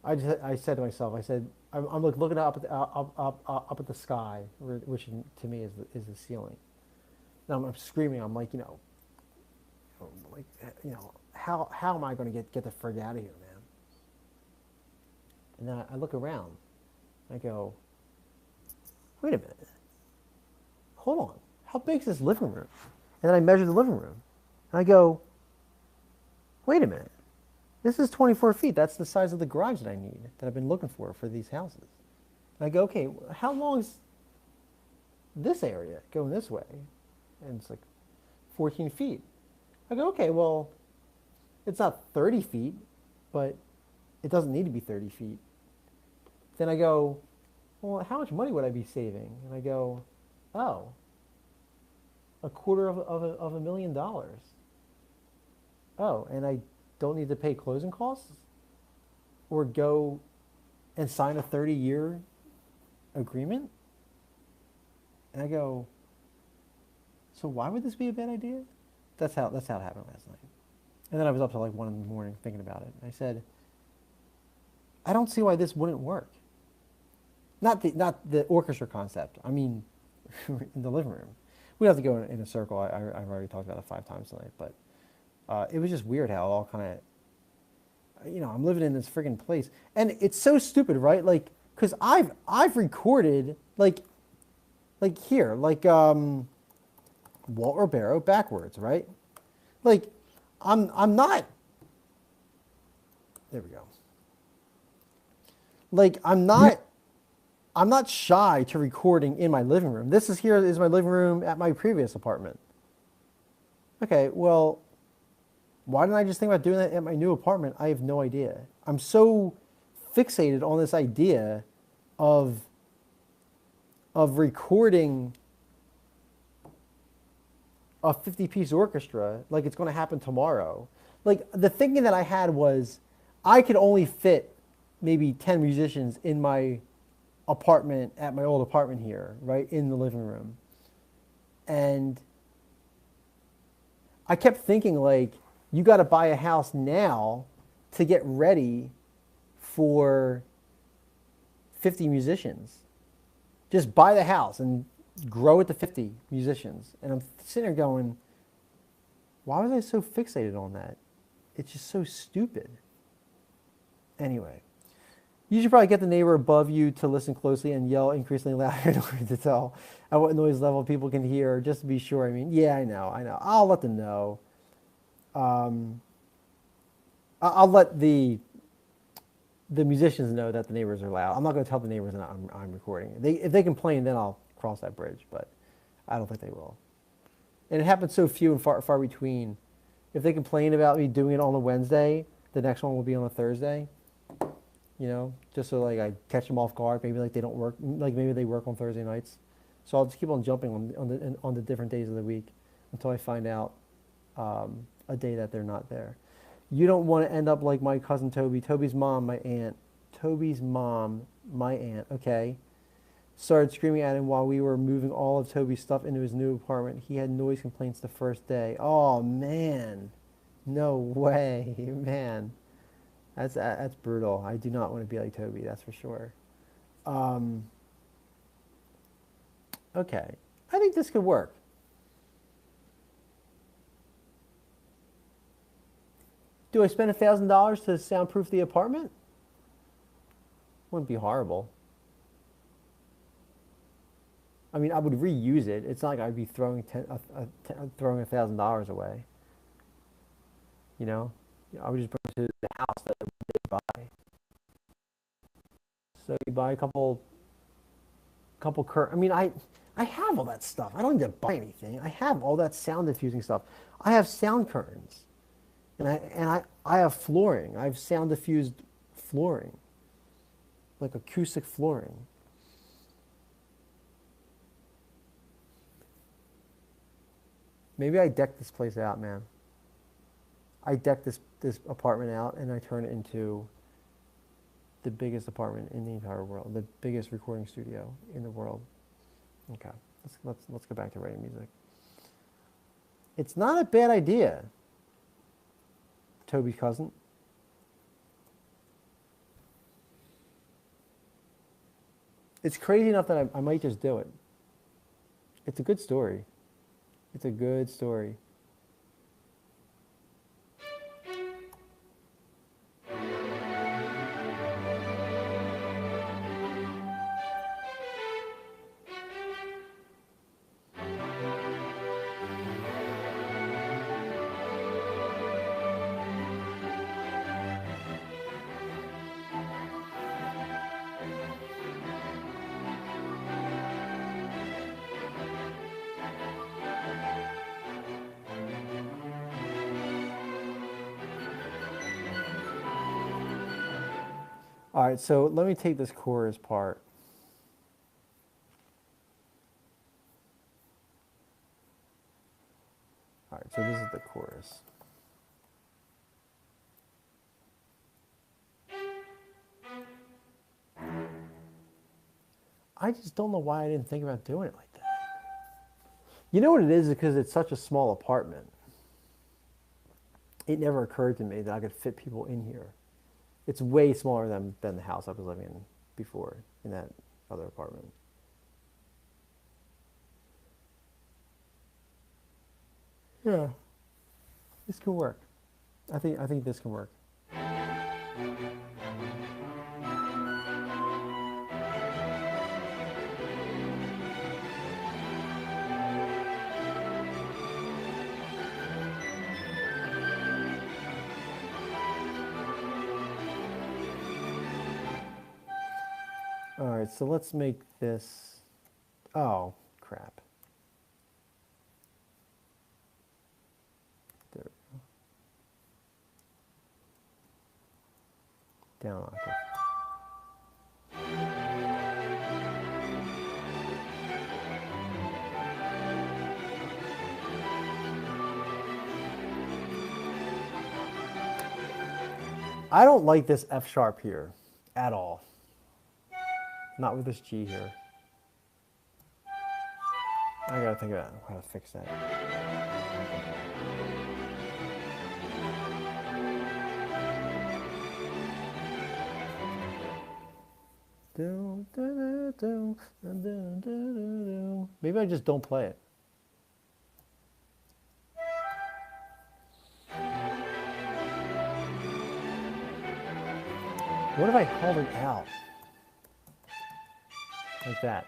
[SPEAKER 1] I said to myself, I said, I'm looking up at the sky, which to me is the ceiling. And I'm screaming. I'm like, how am I going to get the frig out of here, man? And then I look around. I go, wait a minute. Hold on. How big is this living room? And then I measure the living room. And I go, wait a minute. This is 24 feet. That's the size of the garage that I need, that I've been looking for these houses. And I go, okay, how long is this area going this way? And it's like 14 feet. I go, okay, well, it's not 30 feet, but it doesn't need to be 30 feet. Then I go, well, how much money would I be saving? And I go, oh, $250,000. Oh, and I don't need to pay closing costs or go and sign a 30-year agreement? And I go, so why would this be a bad idea? That's how it happened last night. And then I was up till like 1 in the morning thinking about it. I said, I don't see why this wouldn't work. Not the orchestra concept. I mean, in the living room. We don't have to go in a circle. I've already talked about it 5 times tonight. But it was just weird how it all kind of, I'm living in this friggin' place. And it's so stupid, right? Like, because I've recorded, like here, like Walt Ribeiro backwards, right? Like, I'm not, there we go. Like, I'm not shy to recording in my living room. This is my living room at my previous apartment. Okay, well, why didn't I just think about doing that at my new apartment? I have no idea. I'm so fixated on this idea of recording a 50-piece orchestra like it's going to happen tomorrow. Like, the thinking that I had was I could only fit maybe 10 musicians in my apartment, at my old apartment here, right, in the living room. And I kept thinking, like, you got to buy a house now to get ready for 50 musicians. Just buy the house and grow it to 50 musicians. And I'm sitting there going, why was I so fixated on that? It's just so stupid. Anyway, you should probably get the neighbor above you to listen closely and yell increasingly louder in order to tell at what noise level people can hear, just to be sure. I mean, yeah, I know. I'll let them know. I'll let the musicians know that the neighbors are loud. I'm not going to tell the neighbors that I'm recording. If they complain, then I'll cross that bridge. But I don't think they will. And it happens so few and far between. If they complain about me doing it on a Wednesday, the next one will be on a Thursday. You know, just so like I catch them off guard. Maybe like they don't work, like maybe they work on Thursday nights. So I'll just keep on jumping on the different days of the week until I find out a day that they're not there. You don't want to end up like my cousin Toby. Toby's mom, my aunt. Toby's mom, my aunt. Okay. Started screaming at him while we were moving all of Toby's stuff into his new apartment. He had noise complaints the first day. Oh man, no way, man. That's brutal. I do not want to be like Toby. That's for sure. Okay, I think this could work. Do I spend $1,000 to soundproof the apartment? Wouldn't be horrible. I mean, I would reuse it. It's not like I'd be throwing throwing $1,000 away. You know, I would just bring it to the house that they buy. So you buy a couple I mean, I have all that stuff. I don't need to buy anything. I have all that sound diffusing stuff. I have sound curtains, and I have flooring. I have sound diffused flooring, like acoustic flooring. Maybe I deck this place out, man. I deck this apartment out and I turn it into the biggest apartment in the entire world, the biggest recording studio in the world. Okay, let's go back to writing music. It's not a bad idea, Toby's cousin. It's crazy enough that I might just do it. It's a good story. It's a good story. All right, so let me take this chorus part. All right, so this is the chorus. I just don't know why I didn't think about doing it like that. You know what it is? Because it's such a small apartment. It never occurred to me that I could fit people in here. It's way smaller than the house I was living in before, in that other apartment. Yeah, this can work. I think this can work. All right, so let's make this. Oh, crap. There we go. Down octave. I don't like this F sharp here at all. Not with this G here. I gotta think about how to fix that. Maybe I just don't play it. What if I held it out? Like that.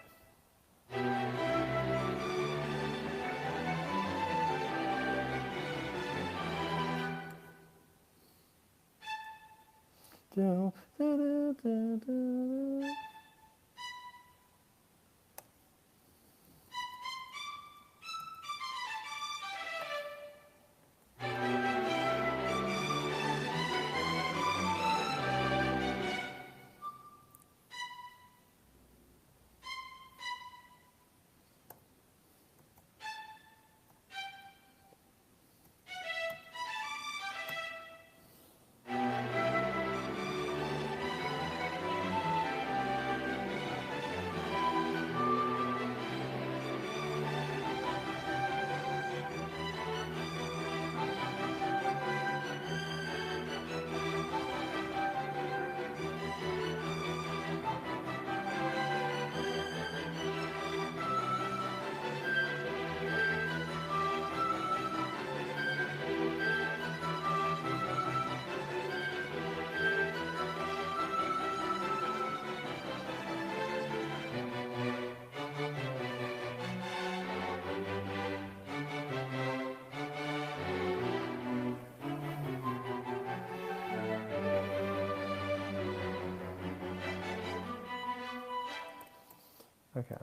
[SPEAKER 1] Okay.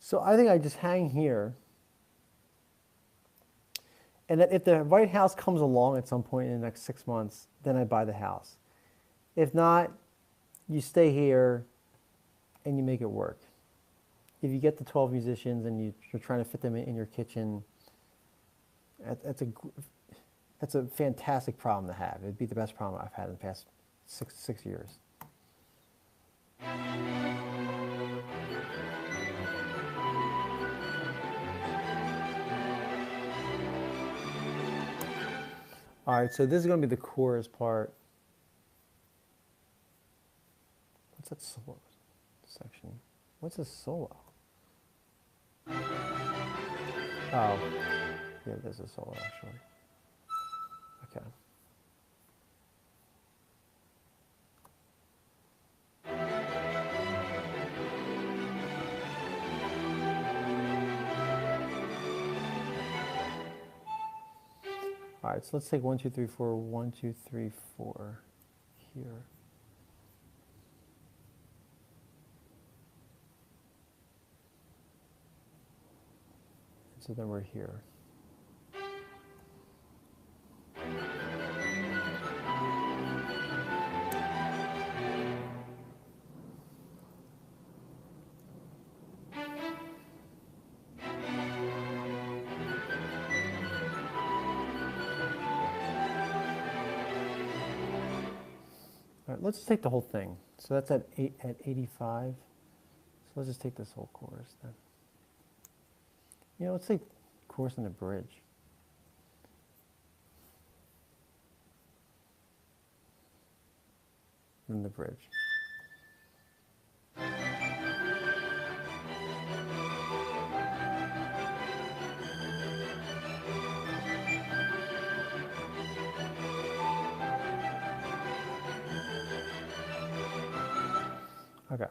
[SPEAKER 1] So I think I just hang here, and that if the right house comes along at some point in the next 6 months, then I buy the house. If not, you stay here and you make it work. If you get the 12 musicians and you're trying to fit them in your kitchen, that's a fantastic problem to have. It'd be the best problem I've had in the past six years. All right, so this is going to be the chorus part. What's that solo section? What's a solo? Oh, yeah, there's a solo actually. Okay. All right, so let's take 1, 2, 3, 4, 1, 2, 3, 4 here. So then we're here. All right, let's take the whole thing. So that's at 85. So let's just take this whole chorus then. You know, let's take chorus and the bridge. And the bridge. Okay.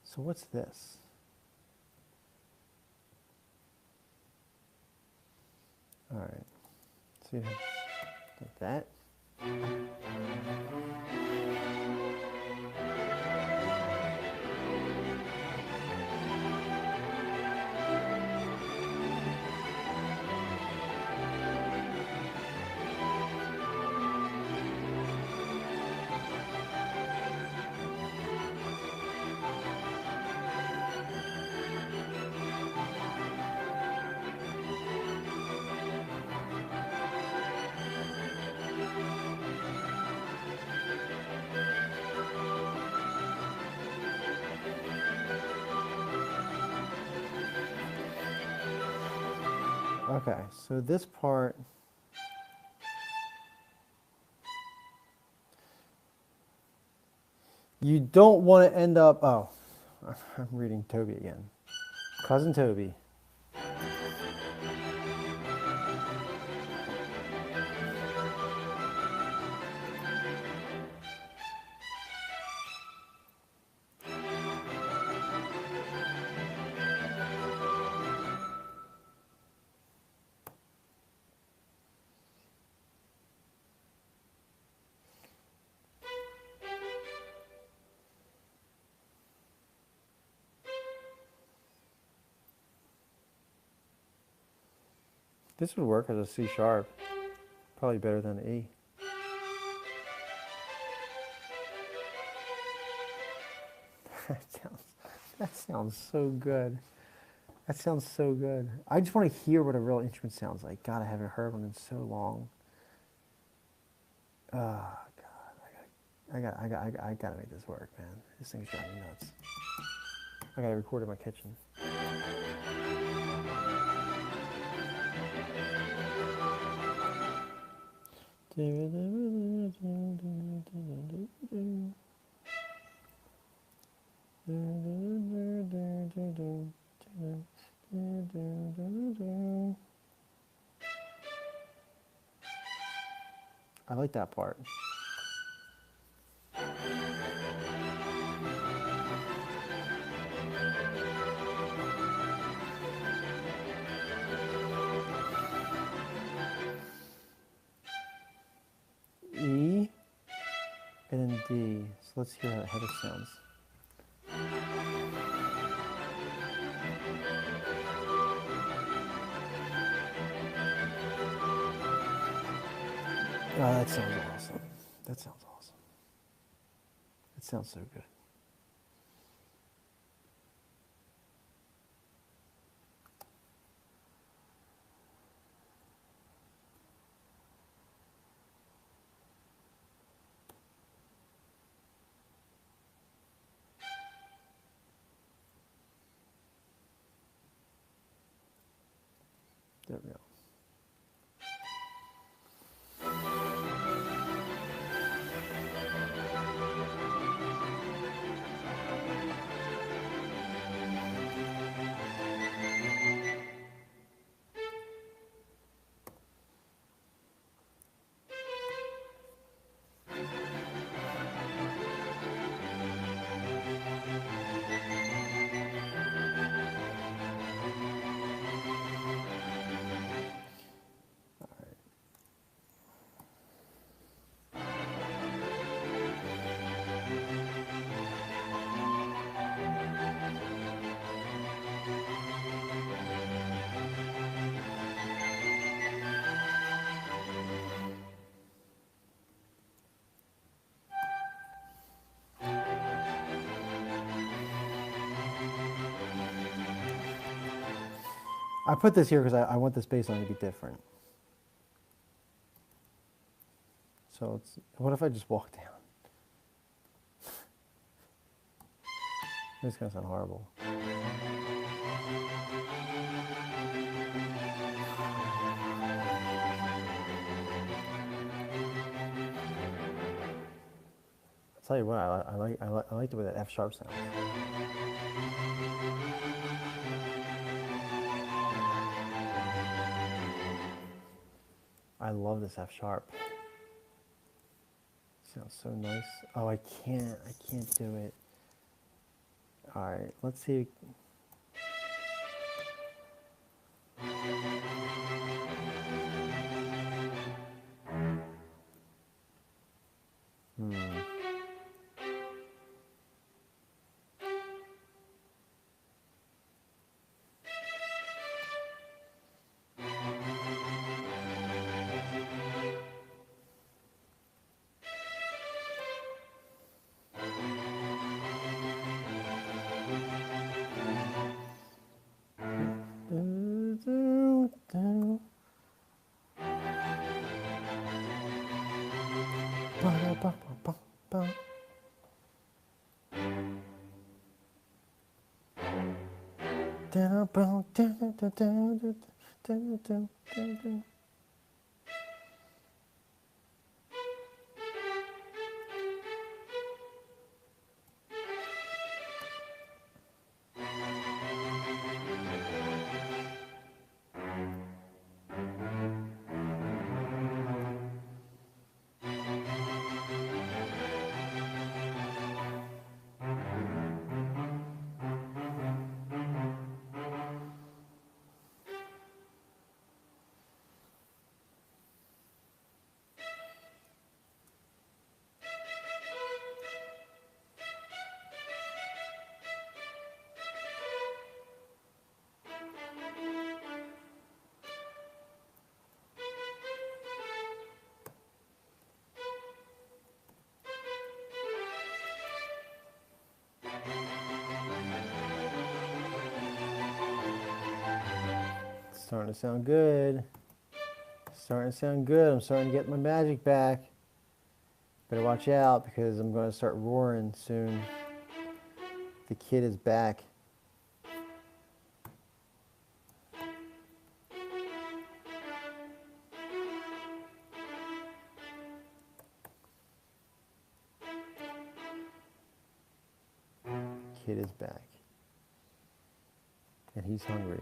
[SPEAKER 1] So what's this? All right. So you have like that. Okay, so this part, you don't want to end up, oh, I'm reading Toby again. Cousin Toby. This would work as a C sharp, probably better than E. That sounds so good. That sounds so good. I just want to hear what a real instrument sounds like. God, I haven't heard one in so long. Oh, God, I gotta make this work, man. This thing's driving me nuts. I gotta record in my kitchen. I like that part. hidden D. So let's hear how this sounds. Oh, that sounds awesome. That sounds awesome. It sounds so good. There we go. I put this here because I want this bass line to be different. So it's, what if I just walk down? This is going to sound horrible. I'll tell you what, I like the way that F sharp sounds. I love this F sharp. Sounds so nice. Oh, I can't do it. All right, let's see. Starting to sound good. Starting to sound good. I'm starting to get my magic back. Better watch out because I'm going to start roaring soon. The kid is back. Kid is back. And he's hungry.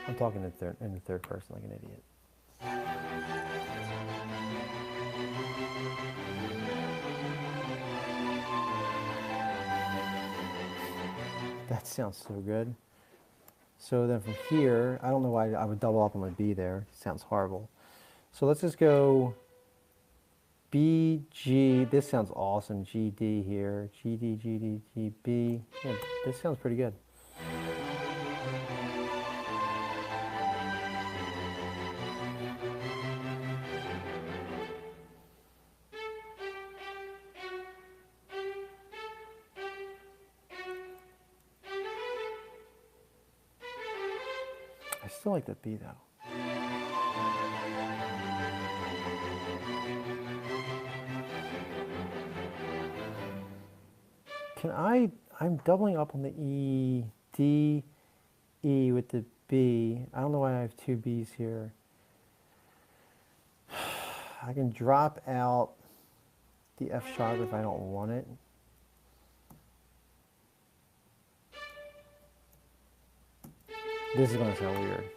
[SPEAKER 1] I'm talking in the third person like an idiot. That sounds so good. So then from here, I don't know why I would double up on my B there. It sounds horrible. So let's just go B, G. This sounds awesome. G, D here. G, D, G, D, G, B. Yeah, this sounds pretty good. I still like that B though. I'm doubling up on the E, D, E with the B. I don't know why I have two Bs here. I can drop out the F sharp if I don't want it. This is going to sound weird.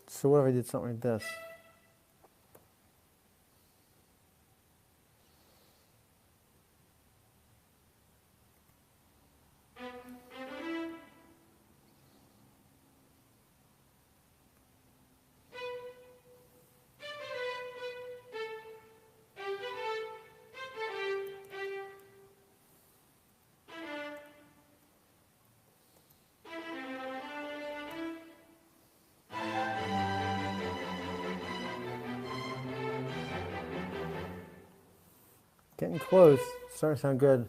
[SPEAKER 1] So what if I did something like this? Getting close. Starting to sound good.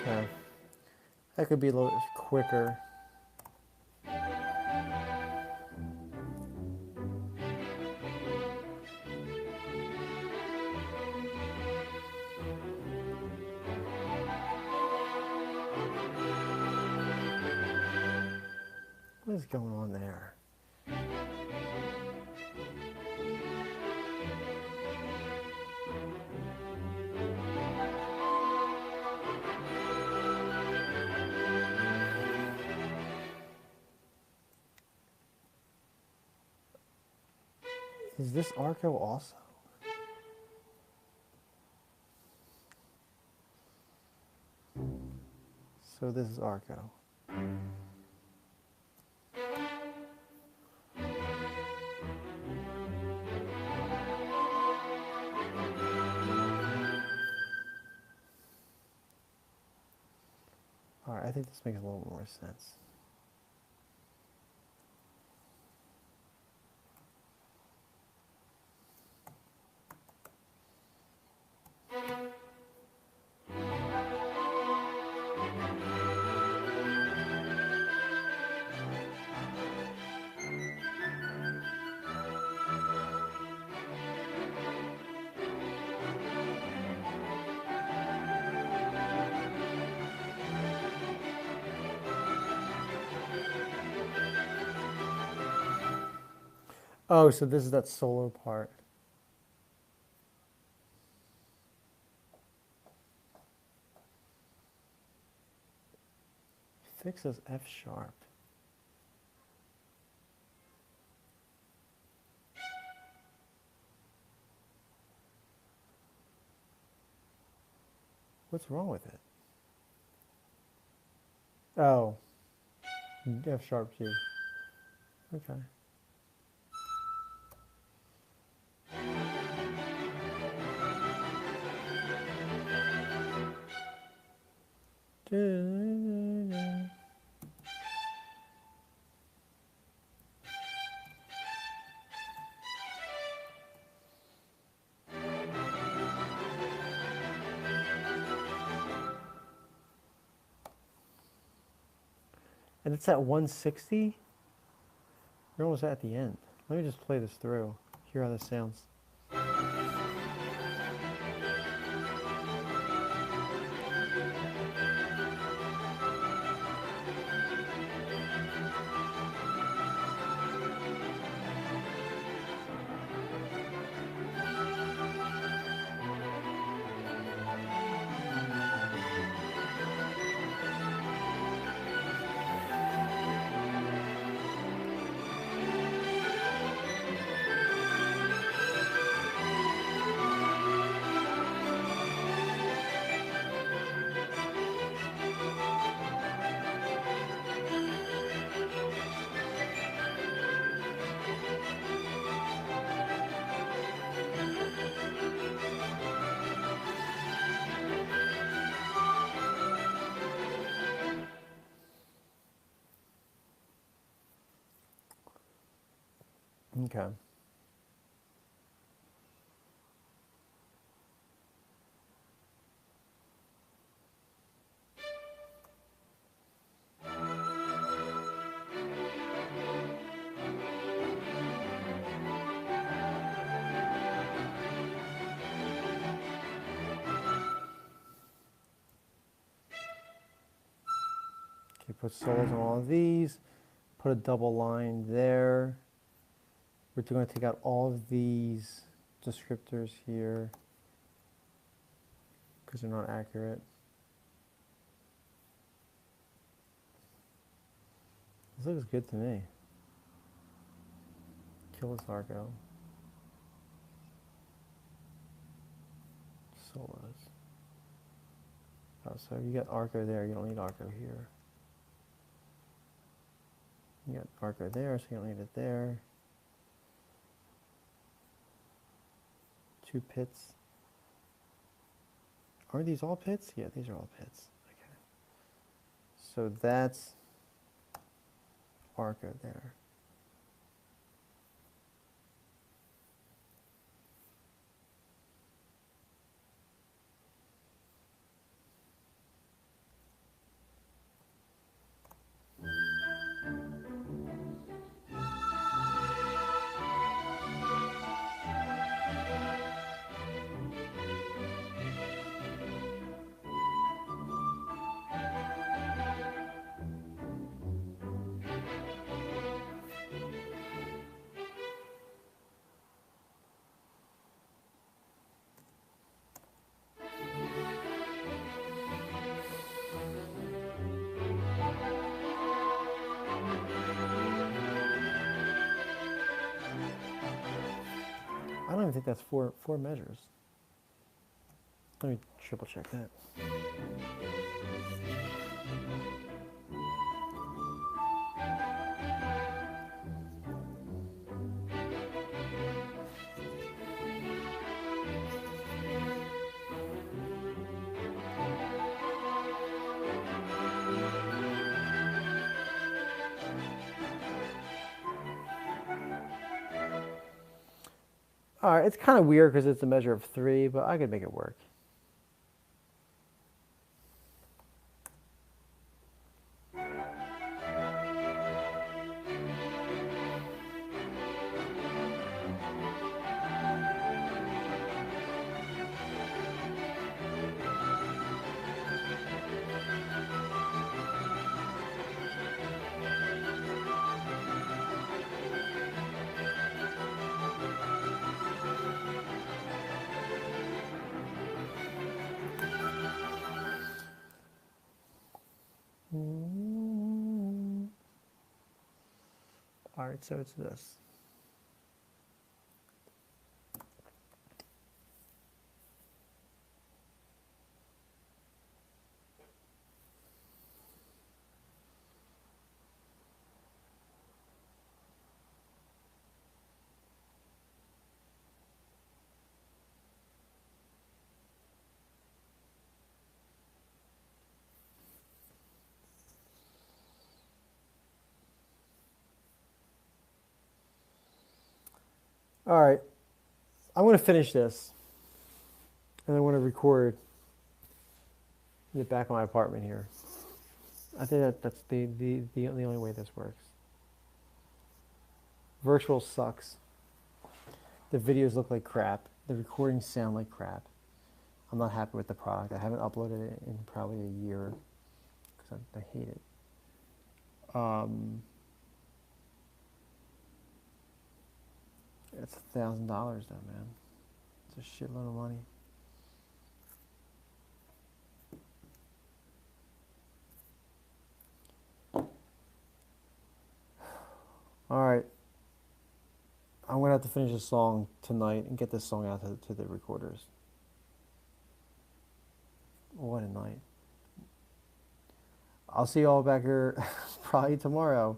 [SPEAKER 1] Okay. That could be a little quicker. What is going on there? Is this Arco also? So this is Arco. All right, I think this makes a little more sense. Oh, so this is that solo part. Fixes F sharp. What's wrong with it? Oh, F sharp G. Okay. And it's at 160? We're almost at the end. Let me just play this through. Hear how this sounds. Okay. Okay, put solos on all of these. Put a double line there. We're going to take out all of these descriptors here because they're not accurate. This looks good to me. Kill this Arco. Solos. Oh, so you got Arco there, you don't need Arco here. You got Arco there, so you don't need it there. 2 pits. Are these all pits? Yeah, these are all pits. Okay. So that's Arco there. even think that's four measures. Let me triple check that. All right, it's kind of weird because it's a measure of 3, but I could make it work. All right, so it's this. All right, I'm going to finish this, and I want to record in the back of my apartment here. I think that's the only way this works. Virtual sucks. The videos look like crap. The recordings sound like crap. I'm not happy with the product. I haven't uploaded it in probably a year because I hate it. It's $1,000 though, man. It's a shitload of money. All right. I'm going to have to finish this song tonight and get this song out to the recorders. What a night. I'll see you all back here probably tomorrow.